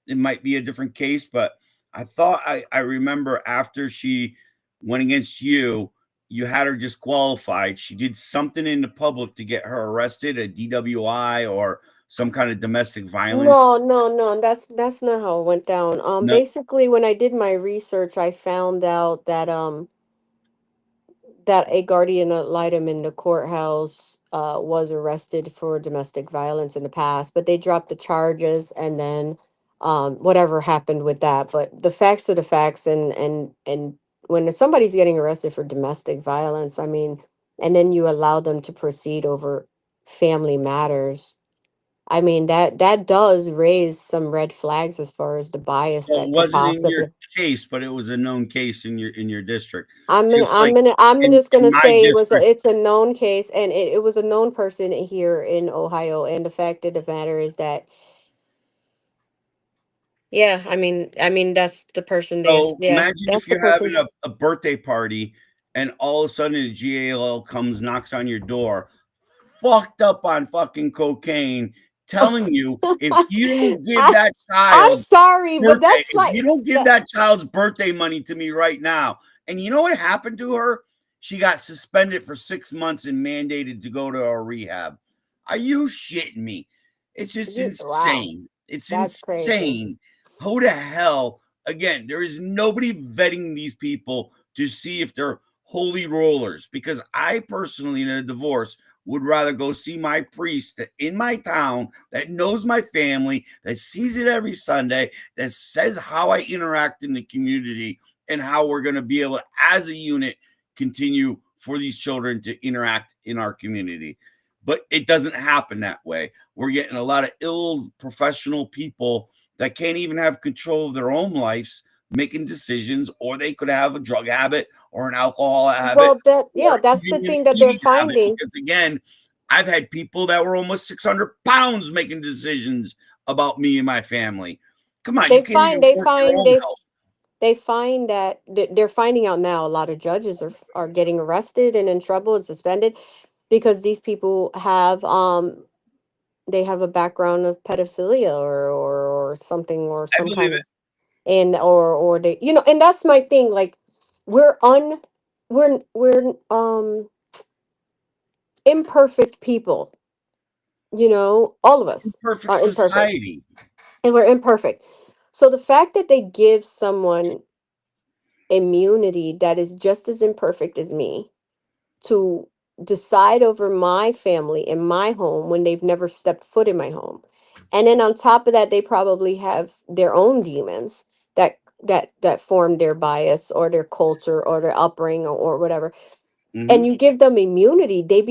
it might be a different case, but I thought I remember after she went against you, you had her disqualified. She did something in the public to get her arrested, a DWI or some kind of domestic violence. no, that's not how it went down. No, Basically when I did my research, I found out that that a guardian ad litem in the courthouse was arrested for domestic violence in the past, but they dropped the charges, and then whatever happened with that. But the facts are the facts, and when somebody's getting arrested for domestic violence, I mean, and then you allow them to proceed over family matters. I mean, that does raise some red flags as far as the bias well, it that could wasn't in your possibly. case, but it was a known case in your district. I'm gonna, Just I'm like gonna, I'm in just gonna my say district, it's a known case, and it was a known person here in Ohio. And the fact of the matter is that, yeah, that's the person so yeah, imagine that's if the you're having person. a birthday party and all of a sudden a GAL comes, knocks on your door, fucked up on fucking cocaine, telling you if you don't give I, that I'm child sorry, but birthday, that's if you like don't give that. that child's birthday money to me right now, and you know what happened to her? She got suspended for 6 months and mandated to go to a rehab. Are you shitting me? It's just Wow, insane. It's that's crazy. insane. Who the hell? Again, there is nobody vetting these people to see if they're holy rollers. Because I personally, in a divorce, would rather go see my priest in my town that knows my family, that sees it every Sunday, that says how I interact in the community and how we're going to be able to, as a unit, continue for these children to interact in our community. But it doesn't happen that way. We're getting a lot of ill professional people that can't even have control of their own lives making decisions, or they could have a drug habit or an alcohol habit Well, that or yeah, that's the even an thing that they're eating habit. finding. Because again, I've had people that were almost 600 pounds making decisions about me and my family. Come on, you They can't find, even they work your find, own they health. they find that they're finding out now a lot of judges are getting arrested and in trouble and suspended because these people have they have a background of pedophilia or something or I some believe kind it. of, and or they, and that's my thing, like we're un we're imperfect people, all of us Imperfect are imperfect, society. and we're imperfect. So the fact that they give someone immunity that is just as imperfect as me to decide over my family in my home when they've never stepped foot in my home. And then on top of that, they probably have their own demons that form their bias or their culture or their upbringing or whatever. Mm-hmm. And you give them immunity, they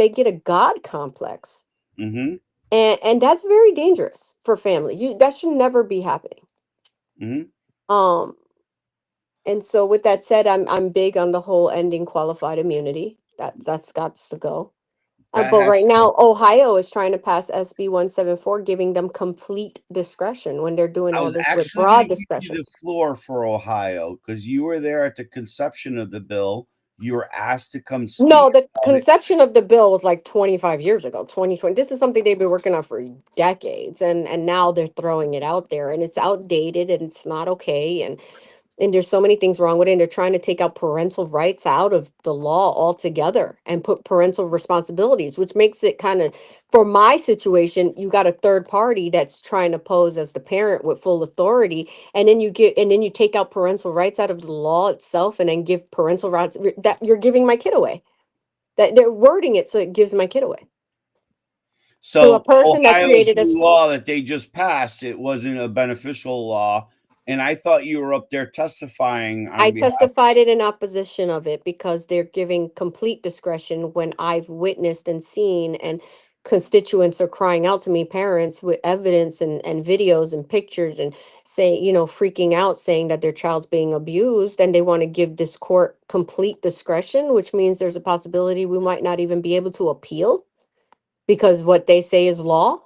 get a god complex. Mm-hmm. And that's very dangerous for family. That should never be happening. Mm-hmm. Um and so with that said, I'm big on the whole ending qualified immunity. That's got to go. That But has right to go. now, Ohio is trying to pass SB 174, giving them complete discretion when they're doing I all was this with actually going broad to give you discretion. the floor for Ohio because you were there at the conception of the bill. You were asked to come speak No, the about it. conception of the bill was like 25 years ago, 2020. This is something they've been working on for decades, and now they're throwing it out there, and it's outdated, and it's not okay, and there's so many things wrong with it, and they're trying to take out parental rights out of the law altogether and put parental responsibilities, which makes it kind of, for my situation, you got a third party that's trying to pose as the parent with full authority, and then you take out parental rights out of the law itself and then give parental rights that you're giving my kid away, that they're wording it so it gives my kid away to a So person that Ohio's created new us. law that they just passed, it wasn't a beneficial law. And I thought you were up there testifying I on behalf. testified it in opposition of it because they're giving complete discretion when I've witnessed and seen and constituents are crying out to me, parents with evidence and videos and pictures, and say, freaking out, saying that their child's being abused, and they want to give this court complete discretion, which means there's a possibility we might not even be able to appeal because what they say is law.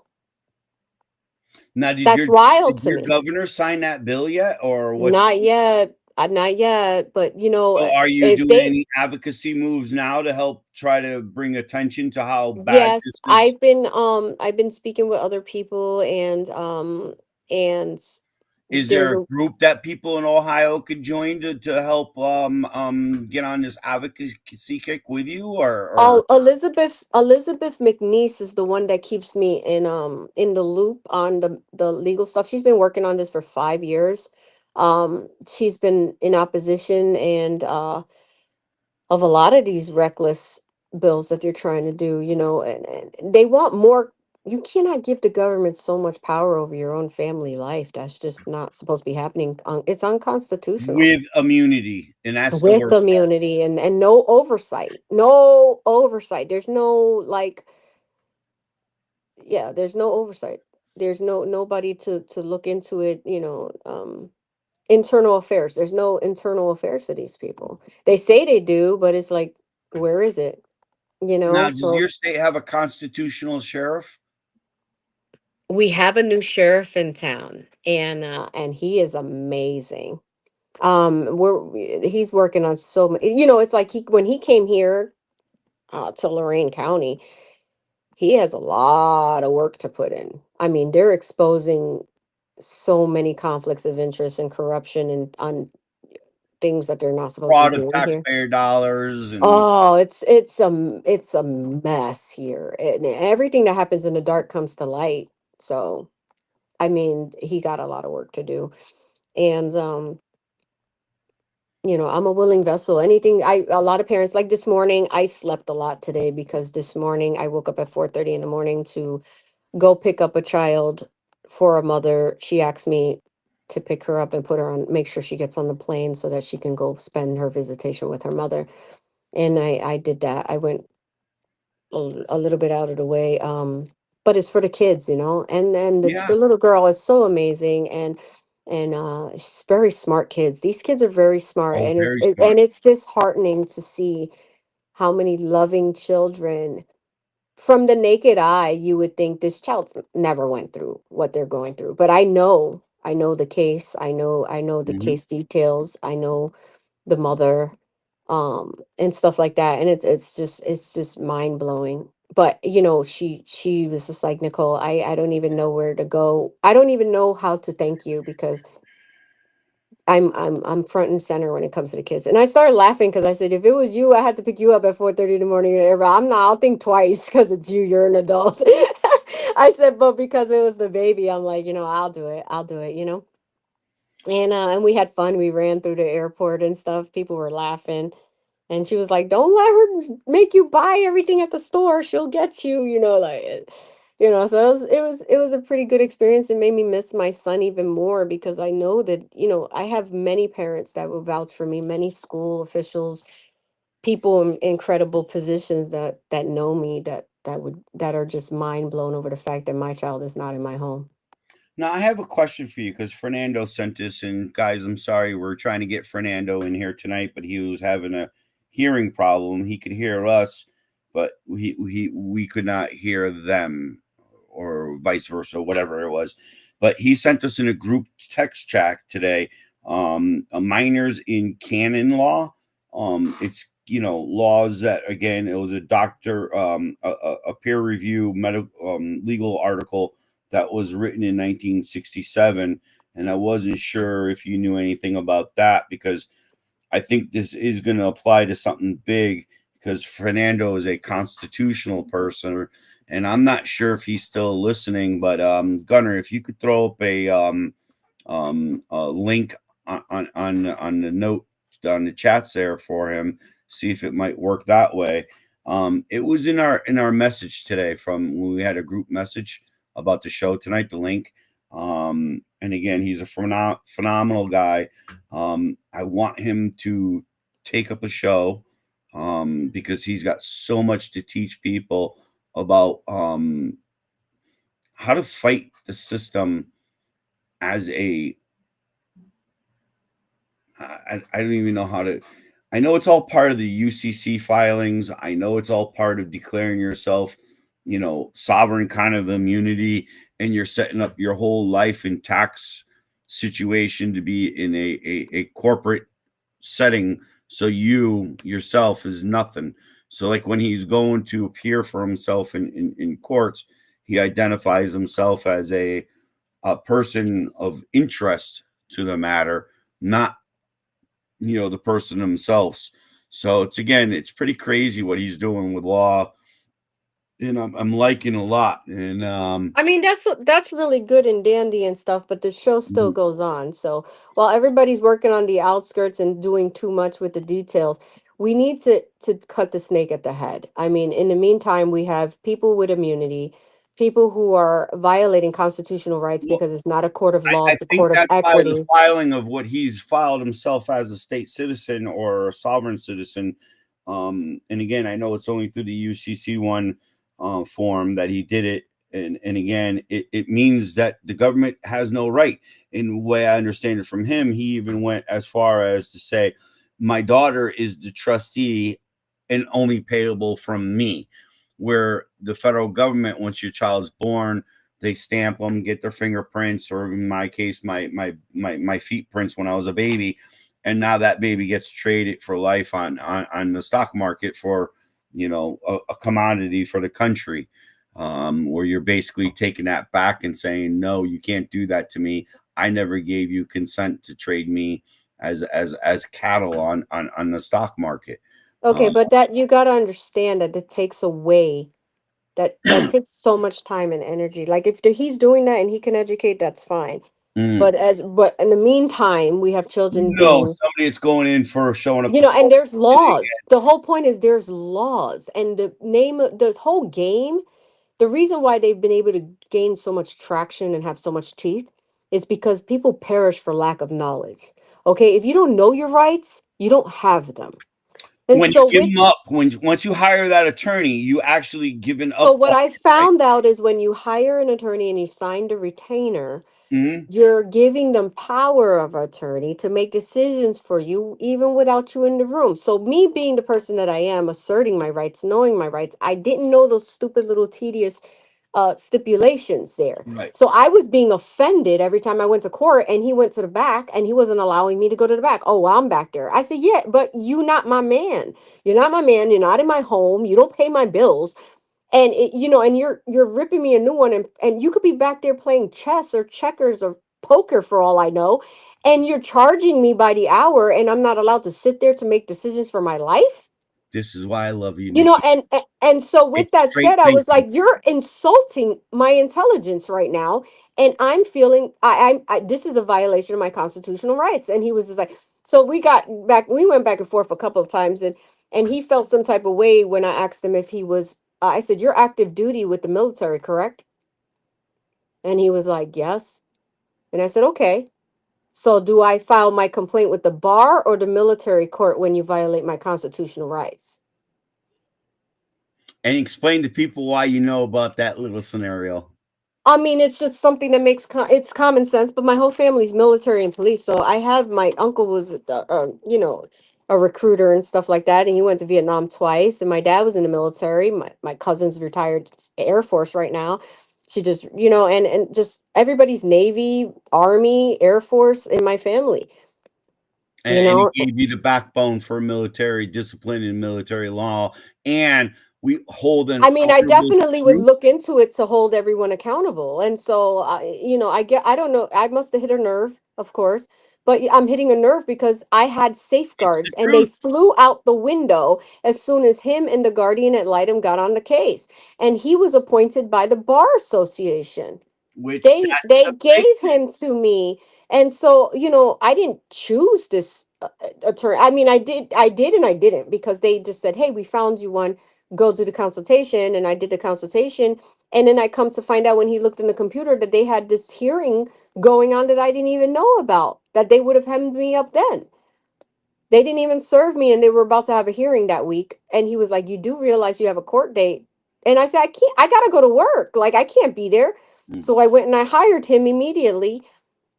Now, That's wild did to your me. governor sign that bill yet, or what's? Not yet. Not yet. But So are you if doing they, any advocacy moves now to help try to bring attention to how bad yes, this is? I've been speaking with other people, and Is there's there a a group that people in Ohio could join to help get on this advocacy kick with you, or Elizabeth McNeese is the one that keeps me in the loop on the legal stuff. She's been working on this for 5 years. She's been in opposition and of a lot of these reckless bills that they're trying to do, and they want more. You cannot give the government so much power over your own family life. That's just not supposed to be happening. It's unconstitutional. with immunity? And that's the With worst part. immunity and no oversight. There's no, like, yeah, there's no oversight. There's nobody to look into it, internal affairs. There's no internal affairs for these people. They say they do, but it's like, where is it? Now, does So your state have a constitutional sheriff? we have a new sheriff in town, and he is amazing. He's working on so many, it's like when he came here to Lorain County, he has a lot of work to put in. I mean, they're exposing so many conflicts of interest and corruption and on things that they're not supposed to be Fraud of doing here. taxpayer dollars and Oh, it's a mess here. And everything that happens in the dark comes to light. So, I mean, he got a lot of work to do. And I'm a willing vessel. A lot of parents, like this morning, I slept a lot today because this morning I woke up at 4:30 in the morning to go pick up a child for a mother. She asked me to pick her up and put her on, make sure she gets on the plane so that she can go spend her visitation with her mother. And I did that. I went a little bit out of the way. But it's for the kids, and yeah. the little girl is so amazing, and she's very smart kids. These kids are very smart, Oh, and very smart. and it's disheartening to see how many loving children. From the naked eye, you would think this child's never went through what they're going through. But I know the case. I know the Mhm. case details. I know the mother, and stuff like that. And it's just mind blowing. But she was just like, Nicole, I don't even know where to go. I don't even know how to thank you because I'm front and center when it comes to the kids. And I started laughing because I said, if it was you, I had to pick you up at 4:30 in the morning. I'm not. I'll think twice because it's you. You're an adult. I said, but because it was the baby, I'm like, I'll do it. I'll do it. And we had fun. We ran through the airport and stuff. People were laughing. And she was like, "Don't let her make you buy everything at the store. She'll get you." So it was a pretty good experience. It made me miss my son even more because I know that, I have many parents that will vouch for me, many school officials, people in incredible positions that know me, that are just mind blown over the fact that my child is not in my home. Now, I have a question for you because Fernando sent this, and guys, I'm sorry, we're trying to get Fernando in here tonight, but he was having a hearing problem. He could hear us, but we could not hear them, or vice versa, whatever it was. But he sent us in a group text chat today. Minors in canon law. It's laws that, again, it was a doctor, a peer review medical legal article that was written in 1967, and I wasn't sure if you knew anything about that because I think this is going to apply to something big because Fernando is a constitutional person, and I'm not sure if he's still listening. But Gunnar, if you could throw up a link on the note on the chats there for him, see if it might work that way. It was in our message today from when we had a group message about the show tonight, the link. And again, he's a phenomenal guy. I want him to take up a show because he's got so much to teach people about how to fight the system as a I don't even know how to. I know it's all part of the UCC filings. I know it's all part of declaring yourself, sovereign kind of immunity, and you're setting up your whole life and tax situation to be in a corporate setting. So you yourself is nothing. So, like when he's going to appear for himself in courts, he identifies himself as a person of interest to the matter, not the person themselves. So it's pretty crazy what he's doing with law, and I'm liking a lot. And I mean, that's really good and dandy and stuff, but the show still goes on. So while everybody's working on the outskirts and doing too much with the details, we need to cut the snake at the head. I mean, in the meantime, we have people with immunity, people who are violating constitutional rights well, because it's not a court of law, I it's a think court of that's why the equity. filing of what he's filed himself as a state citizen or a sovereign citizen. And again, I know it's only through the UCC one form that he did it. And again, it means that the government has no right. In the way I understand it from him, he even went as far as to say, my daughter is the trustee and only payable from me. Where the federal government, once your child's born, they stamp them, get their fingerprints, or in my case, my feet prints when I was a baby, and now that baby gets traded for life on the stock market for a commodity for the country, where you're basically taking that back and saying, no, you can't do that to me. I never gave you consent to trade me as cattle on the stock market. Okay, Um, but that you got to understand that it takes away that takes so much time and energy. Like if he's doing that and he can educate, that's fine. mm. But in the meantime, we have children No, being, somebody that's going in for showing up to and court. there's laws. The whole point is there's laws, and the name of the whole game, the reason why they've been able to gain so much traction and have so much teeth is because people perish for lack of knowledge. Okay, if you don't know your rights, you don't have them. And When you so give with them up, once you hire that attorney, you actually given so up what all I your found rights. out is when you hire an attorney and you signed a retainer, Mhm. you're giving them power of attorney to make decisions for you, even without you in the room. So, me being the person that I am, asserting my rights, knowing my rights, I didn't know those stupid little tedious stipulations there. Right. So, I was being offended every time I went to court and he went to the back and he wasn't allowing me to go to the back. Oh, well, I'm back there. I said, yeah, but you not my man. You're not my man. You're not in my home. You don't pay my bills, and and you're ripping me a new one, and you could be back there playing chess or checkers or poker for all I know, and you're charging me by the hour, and I'm not allowed to sit there to make decisions for my life. This is why I love you, Nikki. And so with It's that straight said, I was thinking. like, you're insulting my intelligence right now, and I'm feeling I this is a violation of my constitutional rights. And he was just like, so we went back and forth a couple of times, and he felt some type of way when I asked him if he was I said, you're active duty with the military, correct? And he was like, yes. And I said, okay. So do I file my complaint with the bar or the military court when you violate my constitutional rights? And explain to people why you know about that little scenario. I mean, it's just something that it's common sense. But my whole family's military and police, so I have my uncle was, a recruiter and stuff like that, and he went to Vietnam twice. And my dad was in the military. My cousin's retired Air Force right now. She just, and just everybody's Navy, Army, Air Force in my family. And he gave you the backbone for military discipline and military law. And we hold an I mean, I honorable definitely would truth, look into it to hold everyone accountable. And so, I don't know, I must have hit a nerve, of course, but I'm hitting a nerve because I had it's the safeguards and they truth, flew out the window as soon as him and the guardian ad litem got on the case. And he was appointed by the Bar Association. which They that's the big gave thing. him to me, and so I didn't choose this attorney. I mean, I did and I didn't, because they just said, hey, we found you one, go do the consultation. And I did the consultation, and then I come to find out when he looked in the computer that they had this hearing going on that I didn't even know about, that they would have hemmed me up then. They didn't even serve me, and they were about to have a hearing that week, and he was like, you do realize you have a court date And I said, I gotta go to work. Like, I can't be there. Mm. So I went and I hired him immediately.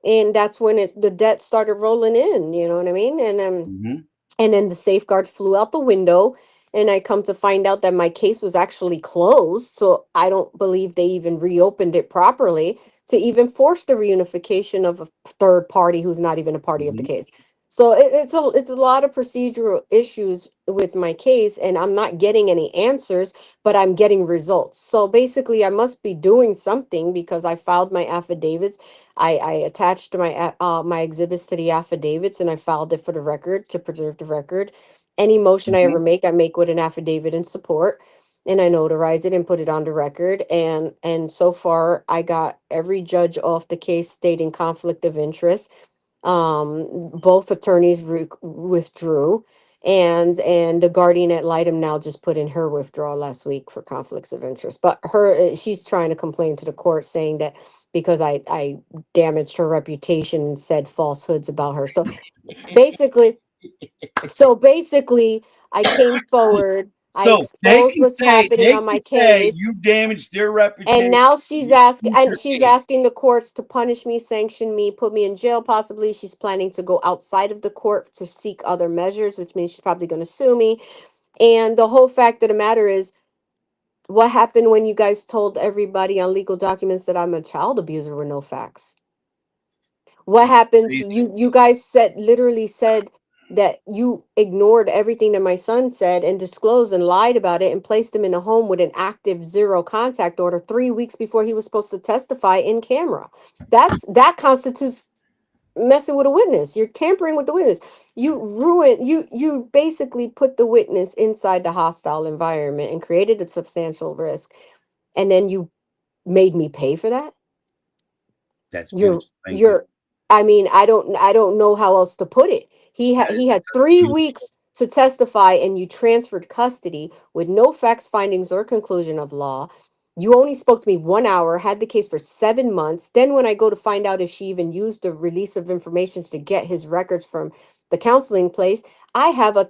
And that's when the debt started rolling in, you know what I mean? Mhm. And then the safeguards flew out the window. And I come to find out that my case was actually closed. So I don't believe they even reopened it properly to even force the reunification of a third party who's not even a party of the Mhm. case. So it's a lot of procedural issues with my case, and I'm not getting any answers, but I'm getting results. So basically, I must be doing something because I filed my affidavits. I attached my exhibits to the affidavits, and I filed it for the record to preserve the record. Any motion I ever Mhm. make with an affidavit in support, and I notarize it and put it on the record. And so far, I got every judge off the case stating conflict of interest. Both attorneys withdrew, and the guardian ad litem now just put in her withdrawal last week for conflicts of interest. But she's trying to complain to the court, saying that because I damaged her reputation and said falsehoods about her. Basically, so basically, I came forward, I So they exposed can what's say happening on my you case, damaged their and reputation. now You lose your she's case. asking the courts to punish me, sanction me, put me in jail possibly. She's planning to go outside of the court to seek other measures, which means she's probably going to sue me. And the whole fact of the matter is, what happened when you guys told everybody on legal documents that I'm a child abuser with no facts? What happened to you guys literally said that you ignored everything that my son said and disclosed and lied about it and placed him in a home with an active zero contact order 3 weeks before he was supposed to testify in camera. That constitutes messing with a witness. You're tampering with the witness. You basically put the witness inside the hostile environment and created a substantial risk, and then you made me pay for that. That's you're beautiful. Thank you. you're I mean, I don't know how else to put it. He had That's 3 beautiful. weeks to testify, and you transferred custody with no facts, findings, or conclusion of law. You only spoke to me 1 hour, had the case for 7 months. Then when I go to find out if she even used the release of information to get his records from the counseling place, I have a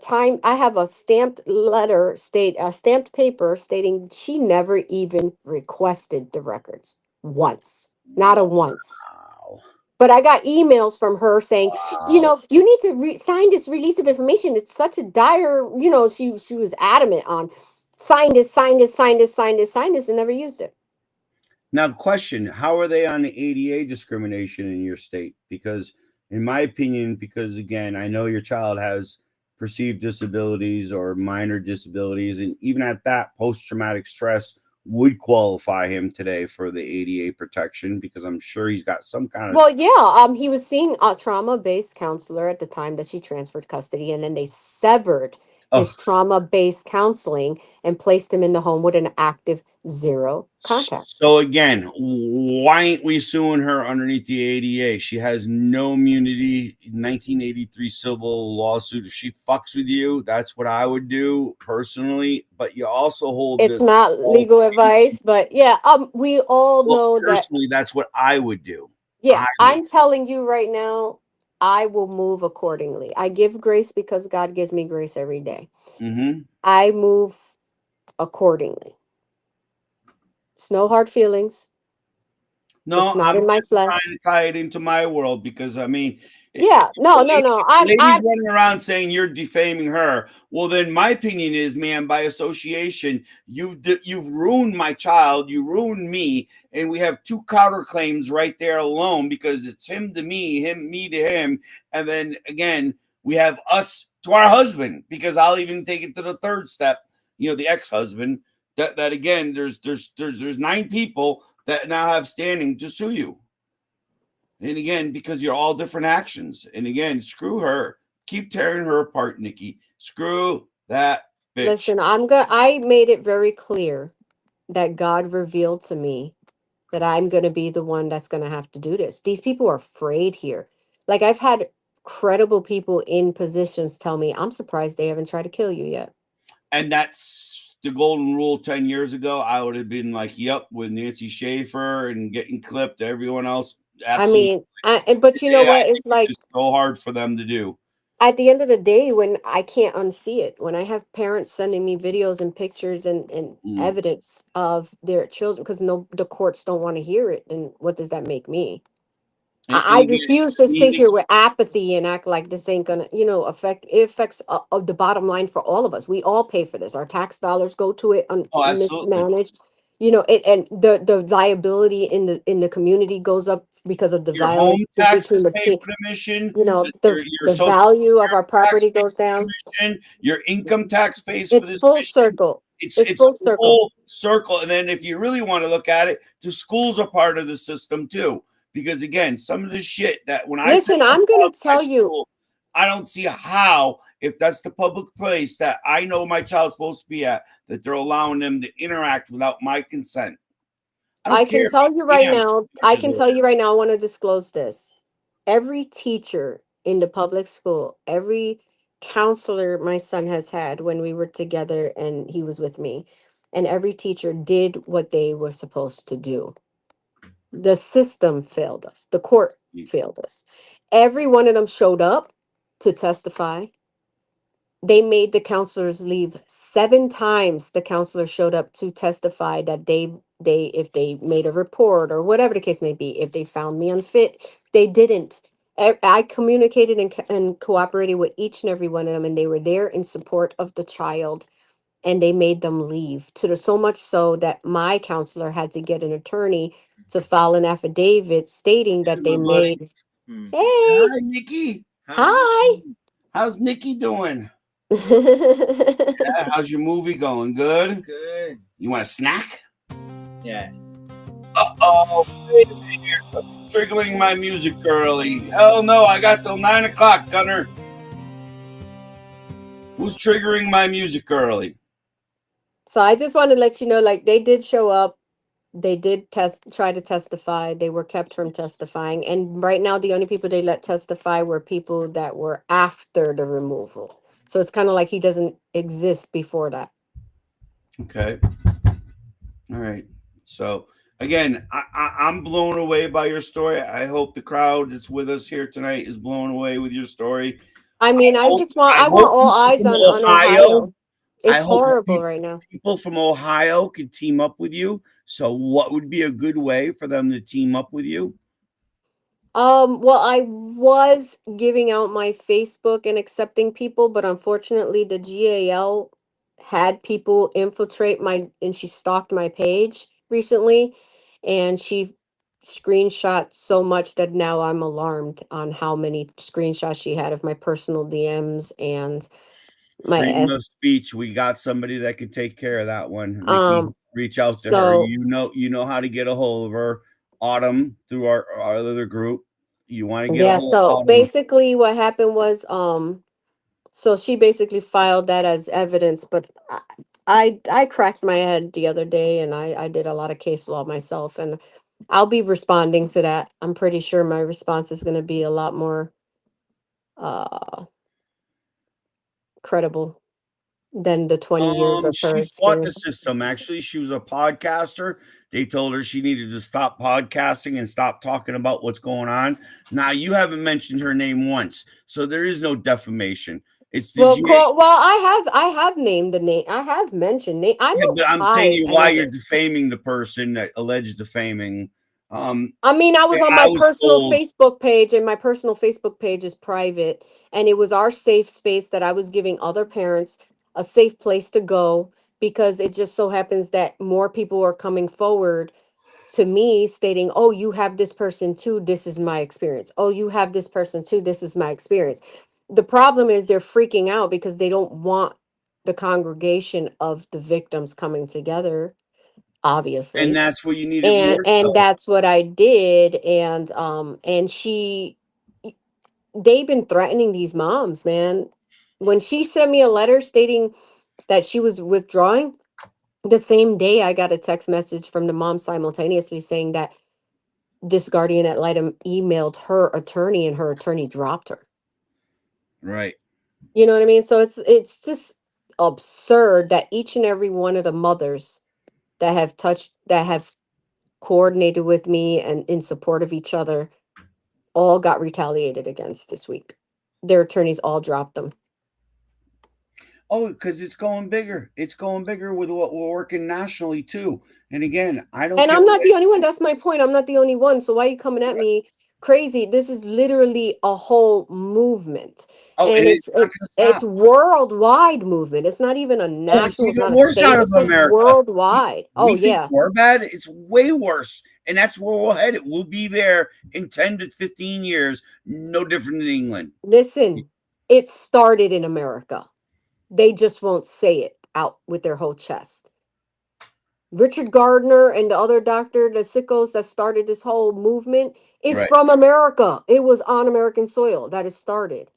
stamped a stamped paper stating she never even requested the records once. Not a once. Wow. But I got emails from her saying, Wow. you need to sign this release of information. It's such a dire, she was adamant on sign this, sign this, sign this, sign this, sign this, and never used it. Now, question: how are they on the ADA discrimination in your state? Because, in my opinion, because again, I know your child has perceived disabilities or minor disabilities, and even at that, post-traumatic stress would qualify him today for the ADA protection because I'm sure he's got some kind of. Well, yeah, he was seeing a trauma-based counselor at the time that she transferred custody, and then they severed Oh, his trauma-based counseling and placed him in the home with an active zero contact. so again, why ain't we suing her underneath the ADA? She has no immunity. 1983 civil lawsuit. If she fucks with you, that's what I would do personally. But you also hold It's this. not legal advice, but yeah, we all Well, know that. personally, that's what I would do. Yeah, I would. I'm telling you right now, I will move accordingly. I give grace because God gives me grace every day. Mm-hmm. I move accordingly. It's no hard feelings. No, It's not I'm in my just trying flesh. to tie it into my world because I mean, Yeah, no, no, if no. the lady's I'm running around saying you're defaming her. Well, then my opinion is, man, by association, you've ruined my child, you ruined me, and we have two counterclaims right there alone because it's him to me to him, and then again we have us to our husband because I'll even take it to the third step. The ex-husband. That again, there's 9 people that now have standing to sue you. And again, because you're all different actions. And again, screw her. Keep tearing her apart, Nikki. Screw that bitch. Listen, I made it very clear that God revealed to me that I'm going to be the one that's going to have to do this. These people are afraid here. Like, I've had credible people in positions tell me, I'm surprised they haven't tried to kill you yet. And that's the golden rule 10 years ago. I would have been like, yep, with Nancy Schaefer and getting clipped, everyone else. I Absolutely. mean, but you know Today, I what? think It's it's like, just so hard for them to do. at the end of the day, when I can't unsee it, when I have parents sending me videos and pictures and Mm. evidence of their children, because no, the courts don't want to hear it, then what does that make me? I And again, refuse to sit Nikki, here with apathy and act like this ain't gonna, affect. It affects of the bottom line for all of us. We all pay for this. Our tax dollars go to it, oh, absolutely. mismanaged. It, and the liability in the community goes up because of the Your home violence between taxes the pay two. for the mission. The Your social value of our tax property pays goes for down. the mission. Your income tax pays for It's this full mission. circle. It's It's it's a full circle. whole circle. And then if you really want to look at it, the schools are part of the system too. Because again, some of the shit that when I send Listen, my I'm gonna child to my tell you. school, I don't see how, if that's the public place that I know my child's supposed to be at, that they're allowing them to interact without my consent. I don't I care can if tell you right damn now. I teachers can are tell you right now. I want to disclose this. Every teacher in the public school, every counselor my son has had when we were together and he was with me, and every teacher did what they were supposed to do. The system failed us. The court failed us. Every one of them showed up to testify. They made the counselors leave 7 times. The counselor showed up to testify that they if they made a report or whatever the case may be, if they found me unfit, they didn't. I communicated and cooperated with each and every one of them, and they were there in support of the child, and they made them leave, to the so much so that my counselor had to get an attorney to file an affidavit stating that they my buddy. made. Hmm. Hey. Hi, Nikki. Hi. How's Nikki doing? Yeah, How's your movie going? Good? Good. You want a snack? Yes. Uh-oh. Wait a minute here. Triggering my music early. Hell no, I got till 9 o'clock, Gunner. Who's triggering my music early? so I just want to let you know, like, they did show up. They did try to testify. They were kept from testifying. And right now, the only people they let testify were people that were after the removal. So it's kind of like he doesn't exist before that. Okay. All right. So again, I'm blown away by your story. I hope the crowd that's with us here tonight is blown away with your story. I mean, I want all eyes on Ohio. I It's hope horrible right now. people from Ohio can team up with you. So what would be a good way for them to team up with you? Well, I was giving out my Facebook and accepting people, but unfortunately the GAL had people infiltrate and she stalked my page recently, and she screenshot so much that now I'm alarmed on how many screenshots she had of my personal DMs and my Freedom of speech. We got somebody that could take care of that one. Nikki, um reach out to her. so You know how to get a hold of her. Autumn through our other group. You want to get a yeah, hold of so Autumn. basically what happened was so she basically filed that as evidence, but I cracked my head the other day, and I did a lot of case law myself, and I'll be responding to that. I'm pretty sure my response is going to be a lot more credible than the 20 years of her She fought the experience. system. Actually, she was a podcaster. They told her she needed to stop podcasting and stop talking about what's going on. Now you haven't mentioned her name once, so there is no defamation. It's the Well, GA. well, I have named the name. I have mentioned name. I Yeah, know but I'm saying hide you why you're anything. defaming the person that alleged defaming. I mean, I was on I my was personal told Facebook page, and my personal Facebook page is private. And it was our safe space that I was giving other parents a safe place to go, because it just so happens that more people are coming forward to me stating, oh, you have this person too. This is my experience. Oh, you have this person too. This is my experience. The problem is they're freaking out because they don't want the congregation of the victims coming together, and obviously, that's what you needed and more and so. that's what I did. And they've been threatening these moms, man. When she sent me a letter stating that she was withdrawing, the same day I got a text message from the mom simultaneously saying that this guardian ad litem emailed her attorney and her attorney dropped her. Right. You know what I mean? So it's just absurd that each and every one of the mothers that have coordinated with me and in support of each other all got retaliated against this week. their attorneys all dropped them. Oh, because it's going bigger. It's going bigger with what we're working nationally too. And again, I don't And care I'm not what. the only one. That's my point. I'm not the only one. So why are you coming at me crazy? This is literally a whole movement. Oh, And and it's not going to it's stop. worldwide movement. It's not even a Oh, it's national, it's even not a worse state, out of it's a America. worldwide. Oh We think yeah. we're bad. It's way worse. And that's where we'll head. It will be there in 10 to 15 years, no different than England. Listen, it started in America. They just won't say it out with their whole chest. Richard Gardner and the other doctor, the sickos that started this whole movement, is Right. from America. It was on American soil that it started.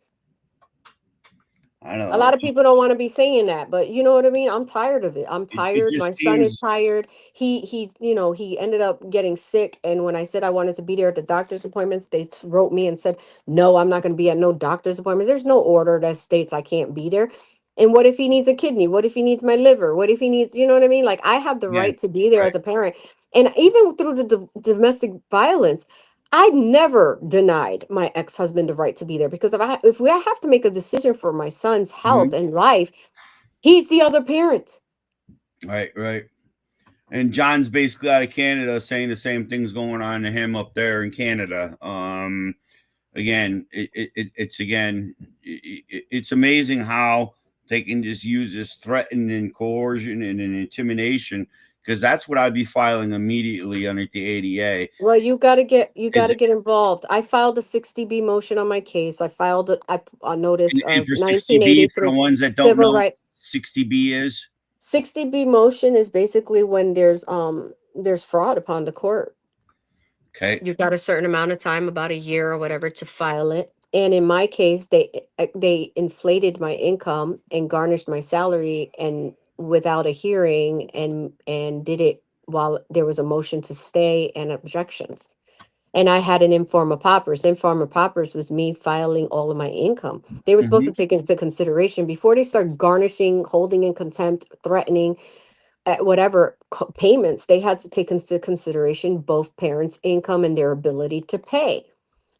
I don't A know. lot of people don't want to be saying that, but you know what I mean? I'm tired of it. I'm It tired. just My son is seems tired. He ended up getting sick, and when I said I wanted to be there at the doctor's appointments, they wrote me and said, "No, I'm not going to be at no doctor's appointments. There's no order that states I can't be there." And what if he needs a kidney? What if he needs my liver? What if he needs, you know what I mean? Like I have the yeah, right to be there right. as a parent. And even through the domestic violence, I never denied my ex-husband the right to be there because if we have to make a decision for my son's health Mhm. and life, he's the other parent. Right, right. And John's basically out of Canada saying the same things going on to him up there in Canada. Again, it's amazing how they can just use this threatening and coercion and an intimidation because that's what I'd be filing immediately under the ADA. Well, you got Is to get involved. I filed a 60B motion on my case. I filed a notice and of for 60B for 1983 the ones that don't civil know, right. 60B is 60B motion is basically when there's fraud upon the court. okay. You got a certain amount of time, about a year or whatever, to file it. And in my case, they inflated my income and garnished my salary and without a hearing and did it while there was a motion to stay and objections. And I had an informa paupers. Informa paupers was me filing all of my income. They were supposed Mhm. to take into consideration before they start garnishing, holding in contempt, threatening, whatever payments. They had to take into consideration both parents' income and their ability to pay.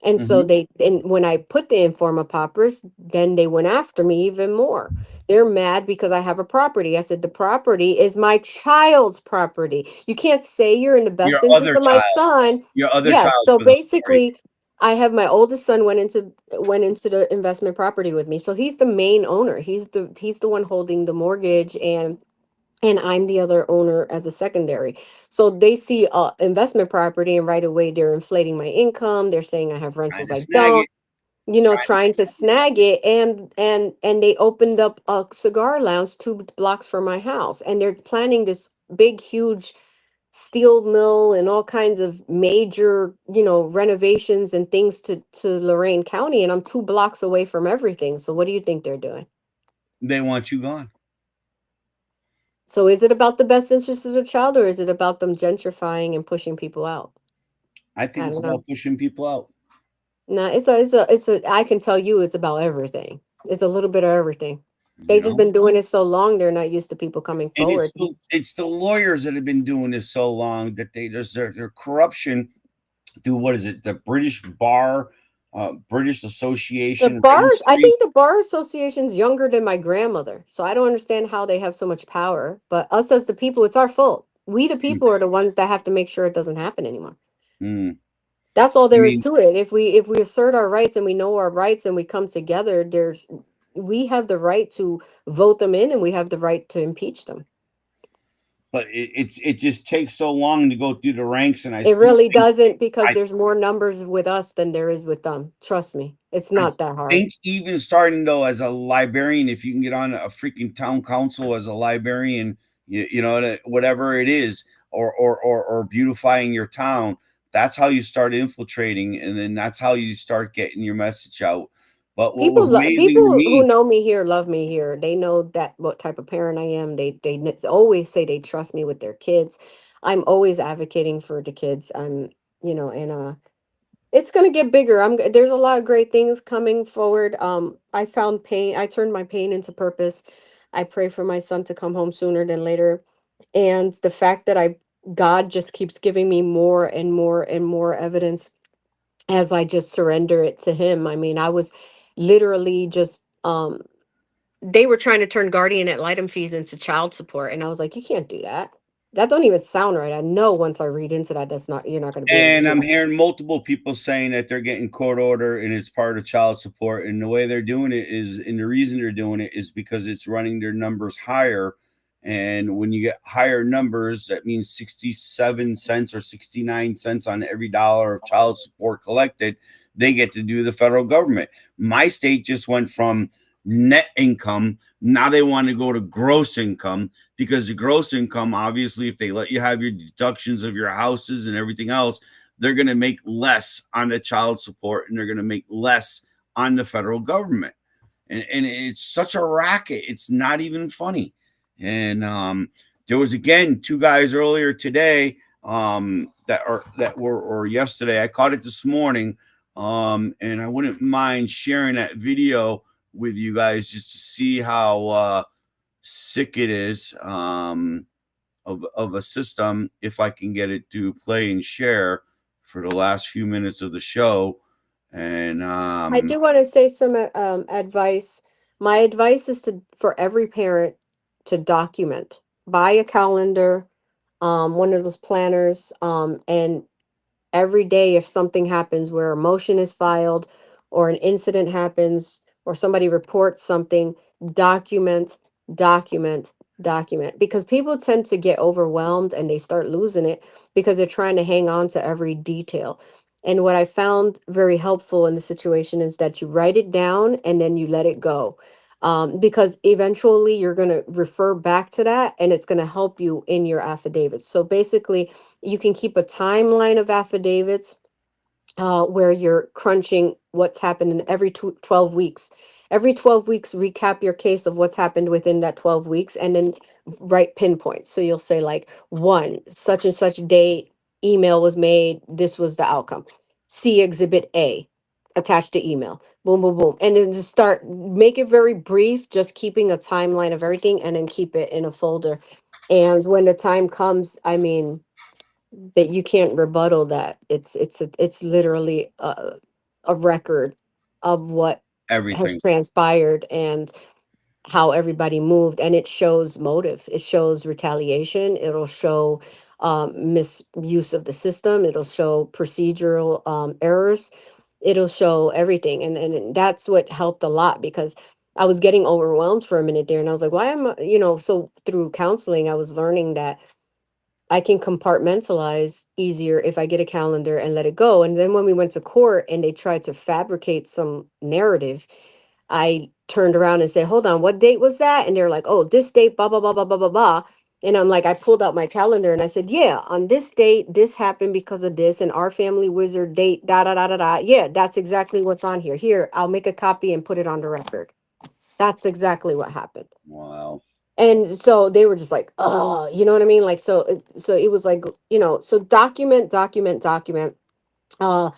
And so Mhm. and when I put the informa paupers, then they went after me even more. They're mad because I have a property. I said, the property is my child's property. You can't say you're in the Your best interest other of my child, son. your other Yes. child So for the story. basically, I have my oldest son went into the investment property with me. So he's the main owner. He's the one holding the mortgage and I'm the other owner as a secondary. So they see investment property and right away they're inflating my income. They're saying I have Trying rentals to I snag don't, it. Trying trying to snag it. And they opened up a cigar lounge 2 blocks from my house. And they're planning this big, huge steel mill and all kinds of major, renovations and things to Lorain County. And I'm 2 blocks away from everything. So what do you think they're doing? they want you gone. So is it about the best interest of the child or is it about them gentrifying and pushing people out? I I think it's don't know. about pushing people out. No, I can tell you it's about everything. It's a little bit of everything. You They just know, been doing it so long, they're not used to people coming and forward. it's the lawyers that have been doing this so long that they just their corruption through what is it the British Bar, British The Association bars, I Registry. think the bar association's younger than my grandmother. So I don't understand how they have so much power. But us as the people, it's our fault. We the Mm, people are the ones that have to make sure it doesn't happen anymore. mm. That's all I there is mean, to it. If we assert our rights and we know our rights and we come together, we have the right to vote them in and we have the right to impeach them. but it just takes so long to go through the ranks, and It really doesn't because I there's more numbers with us than there is with them. Trust me. It's I not that hard. think even starting though as a librarian, if you can get on a freaking town council as a librarian, whatever it is, or beautifying your town, that's how you start infiltrating, and then that's how you start getting your message out. But what was amazing to People who me, know me here love me here. They know that what type of parent I am. Always say they trust me with their kids. I'm always advocating for the kids. And it's gonna get bigger. There's a lot of great things coming forward. I found pain. I turned my pain into purpose. I pray for my son to come home sooner than later. And the fact that God just keeps giving me more and more and more evidence as I just surrender it to him. I mean, literally just they were trying to turn guardian ad litem fees into child support, and I was like, you can't do that. That don't even sound right. I know once I read into that, that's not, you're not going to be able to And do I'm that. hearing multiple people saying that they're getting court order and it's part of child support. And the way they're doing it is, and the reason they're doing it is because it's running their numbers higher. And when you get higher numbers, that means 67 cents or 69 cents on every dollar of child support collected, they get to do the federal government. My state just went from net income. Now they want to go to gross income, because the gross income, obviously, if they let you have your deductions of your houses and everything else, they're going to make less on the child support and they're going to make less on the federal government. And it's such a racket. It's not even funny. And there was, again, two guys earlier today that were, or yesterday. I caught it this morning. And I wouldn't mind sharing that video with you guys just to see how sick it is, of a system, if I can get it to play and share for the last few minutes of the show. And I do want to say some advice. My advice is to, for every parent, to document. Buy a calendar, one of those planners, and every day, if something happens where a motion is filed or an incident happens or somebody reports something, document, document, document, because people tend to get overwhelmed and they start losing it because they're trying to hang on to every detail. And what I found very helpful in the situation is that you write it down and then you let it go. Because eventually you're going to refer back to that and it's going to help you in your affidavits. So basically, you can keep a timeline of affidavits where you're crunching what's happened in every 12 weeks. Every 12 weeks, recap your case of what's happened within that 12 weeks and then write pinpoints. So you'll say, like, one, such and such date, email was made, this was the outcome. See Exhibit A, attached to email. Boom, boom, boom. And then just start, make it very brief, just keeping a timeline of everything and then keep it in a folder. And when the time comes, I mean, that you can't rebuttal that. It's literally a record of what has everything. transpired and how everybody moved, and it shows motive. It shows retaliation. It'll show misuse of the system. It'll show procedural errors. It'll show everything, and that's what helped a lot because I was getting overwhelmed for a minute there, and I was like, why am I, so through counseling, I was learning that I can compartmentalize easier if I get a calendar and let it go. And then when we went to court and they tried to fabricate some narrative, I turned around and said, hold on, what date was that? And they're like, oh, this date, blah, blah, blah, blah, blah, blah, blah. And I'm like, I pulled out my calendar and I said, yeah, on this date, this happened because of this. And our family wizard date, da, da, da, da, da. Yeah, that's exactly what's on here. Here, I'll make a copy and put it on the record. That's exactly what happened. Wow. And so they were just like, oh, you know what I mean? Like, so, so it was like, so document, document, document, uh,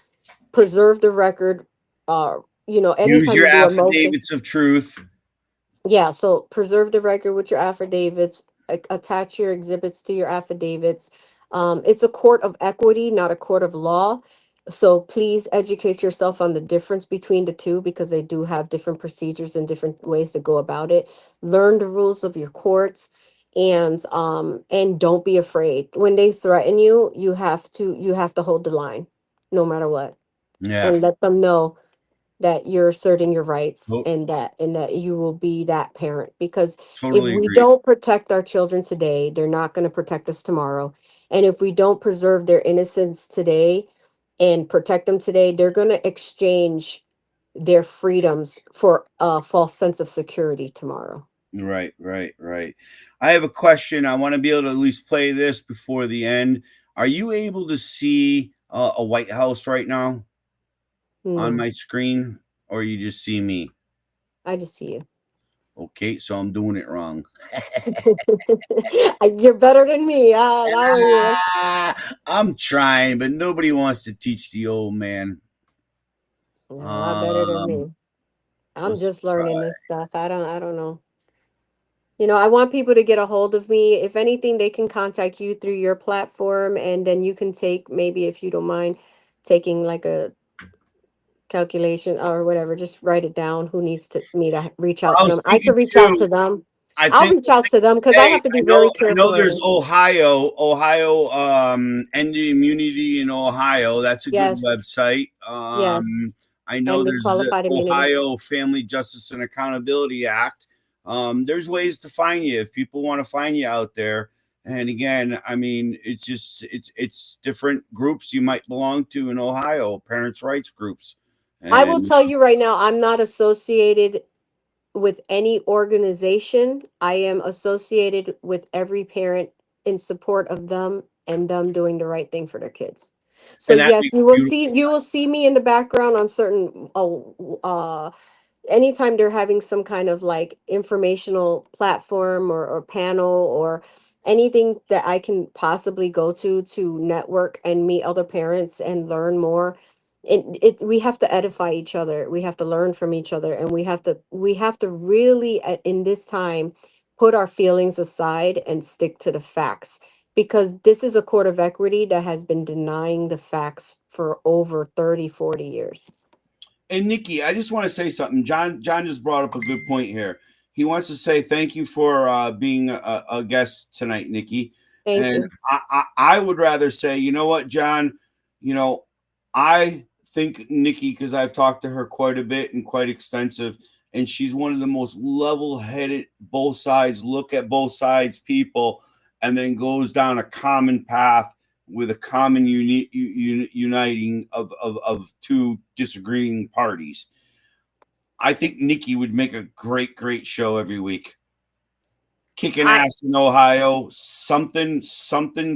preserve the record. Use Anytime your you do a motion, affidavits of truth. yeah, so preserve the record with your affidavits, attach your exhibits to your affidavits. It's a court of equity, not a court of law. So please educate yourself on the difference between the two because they do have different procedures and different ways to go about it. Learn the rules of your courts and don't be afraid. When they threaten you, you have to hold the line no matter what Yeah, and let them know that you're asserting your rights to- and that you will be that parent because if totally we agree. don't protect our children today, they're not going to protect us tomorrow. And if we don't preserve their innocence today and protect them today, they're going to exchange their freedoms for a false sense of security tomorrow. Right, right, right. I have a question. I want to be able to at least play this before the end. Are you able to see a White House right now on No, my screen, or you just see me? I just see you. Okay, so I'm doing it wrong. You're better than me. Yeah. I'm trying, but nobody wants to teach the old man. You're a lot better than Um, me. I'm let's just learning try. this stuff. I don't know. I want people to get a hold of me. If anything, they can contact you through your platform, and then you can take maybe if you don't mind taking like calculation or whatever. Just write it down. Who needs to me to reach out I to was them? I thinking could reach out too. to them. I I'll think reach out to them because I hey, have to be I very know careful. there's And Ohio, Ending Immunity in Ohio. That's a good yes, website. yes, I know and the there's the qualified immunity. Ohio Family Justice and Accountability Act. There's ways to find you if people want to find you out there. And again, I mean, it's different groups you might belong to in Ohio, parents' rights groups. I will And tell you right now, I'm not associated with any organization. I am associated with every parent in support of them and them doing the right thing for their kids. So that yes, makes beautiful. you will see me in the background on certain anytime they're having some kind of like informational platform or panel or anything that I can possibly go to network and meet other parents and learn more. It we have to edify each other. We have to learn from each other, and we have to really in this time put our feelings aside and stick to the facts, because this is a court of equity that has been denying the facts for over 30, 40 years. And Nikki, I just want to say something. John just brought up a good point here. He wants to say thank you for being a guest tonight, Nikki. Thank And you. I would rather say, you know what, John, you know, I think Nikki, because I've talked to her quite a bit and quite extensive, and she's one of the most level-headed, both sides, look at both sides people, and then goes down a common path with a common uniting of two disagreeing parties. I think Nikki would make a great show every week. Kicking I ass in Ohio, something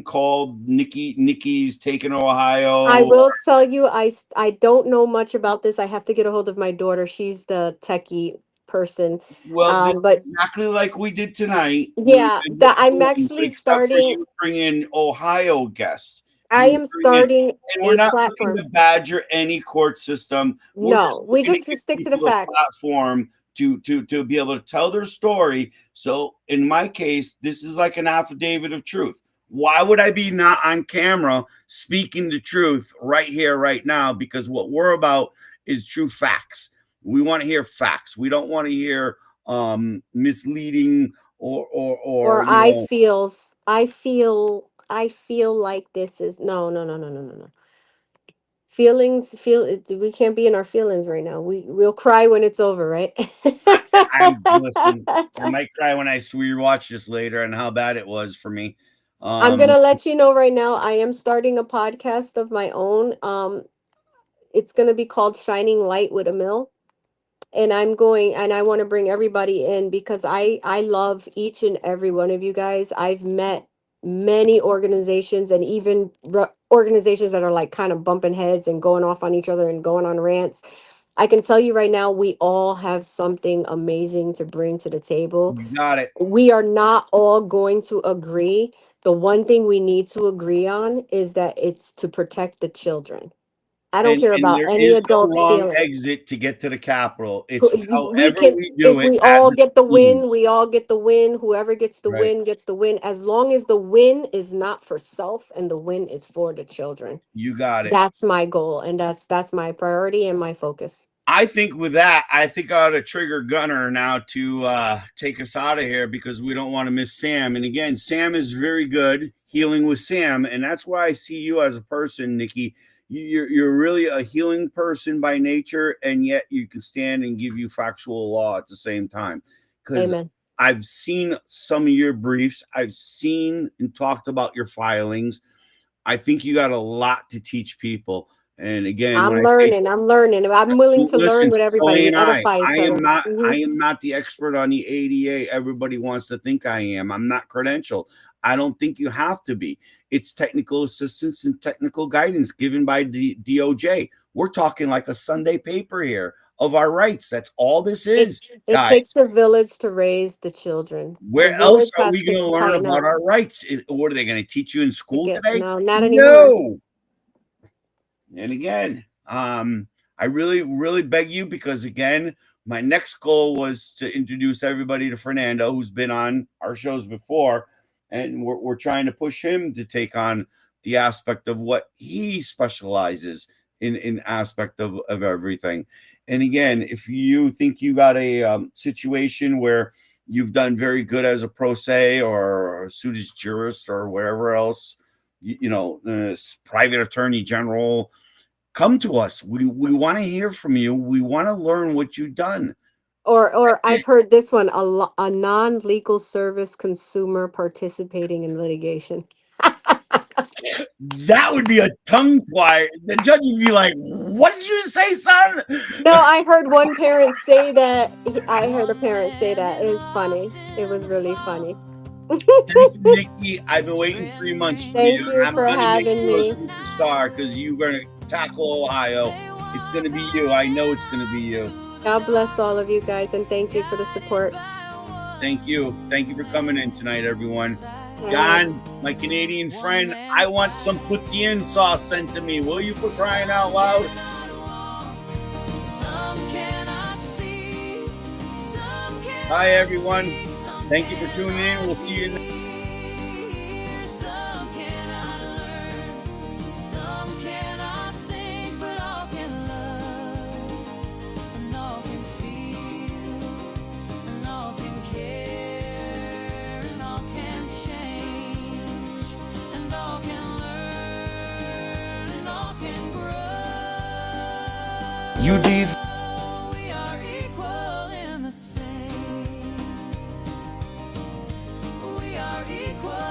called Nikki's taking I Ohio. will tell you, I don't know much about this. I have to get a hold of my daughter. She's the techie person. Well, this But is exactly like we did tonight yeah, in that this I'm room, but actually except for starting. you bring in Ohio guests. I You am bring in, starting and we're a not looking platform. to badger any court system. We're just No, we looking to just give stick to the people a facts. platform to be able to tell their story. So in my case, this is like an affidavit of truth. Why would I be not on camera speaking the truth right here, right now? Because what we're about is true facts. We want to hear facts. We don't want to hear misleading or Or you know. I feel like this is no. Feelings feel we can't be in our feelings right now. We'll cry when it's over, right? I listen. I might cry when I rewatch this later and how bad it was for me. I'm Um, gonna let you know right now. I am starting a podcast of my own. It's gonna be called Shining Light with Emil, and I want to bring everybody in because I love each and every one of you guys. I've met many organizations and even organizations that are like kind of bumping heads and going off on each other and going on rants. I can tell you right now, we all have something amazing to bring to the table. you got it. We are not all going to agree. The one thing we need to agree on is that it's to protect the children. I don't care And about there any is no adult's wrong feelings. exit to get to the Capitol. It's We however can, we do if it we as all a get the team. win, we all get the win. Whoever gets the Right. win gets the win, as long as the win is not for self and the win is for the children. You got it. That's my goal, and that's my priority and my focus. I think with that, I think I ought to trigger Gunner now to take us out of here because we don't want to miss Sam. And again, Sam is very good healing with Sam, and that's why I see you as a person, Nikki. You're really a healing person by nature, and yet you can stand and give you factual law at the same time. Because Amen. I've seen some of your briefs, I've seen and talked about your filings. I think you got a lot to teach people. And again, when I'm I say learning. I'm learning. I'm willing to learn listen, with so everybody. We ain't I. edify each other. I am not the expert on the ADA everybody wants to think I am. I'm not credentialed. I don't think you have to be. It's technical assistance and technical guidance given by the DOJ. We're talking like a Sunday paper here of our rights. That's all this It is, it guys. takes a village to raise the children. The Where else village are has we to going to learn tighten about up our rights? What are they going to teach you in to school get today? no, not anymore. No. And again, I really beg you because again, my next goal was to introduce everybody to Fernando, who's been on our shows before, and we're trying to push him to take on the aspect of what he specializes in aspect of everything. And again, if you think you got a situation where you've done very good as a pro se or a suit as jurist or wherever else, private attorney general, come to us. We want to hear from you. We want to learn what you've done. Or I've heard this one, a non-legal service consumer participating in litigation. That would be a tongue twister. The judge would be like, "What did you say, son?" No, I heard one parent say that. I heard a parent say that. It was funny. It was really funny. Thank you, Nikki. I've been waiting 3 months for Thank you. you I'm for gonna make having you a me. superstar because you're gonna tackle Ohio. It's gonna be you. I know it's gonna be you. God bless all of you guys, and thank you for the support. Thank you. Thank you for coming in tonight, everyone. John, my Canadian friend, I want some poutine sauce sent to me. Will you, for crying out loud? Hi, everyone. Thank you for tuning in. We'll see you next. You we are equal in the same. We are equal.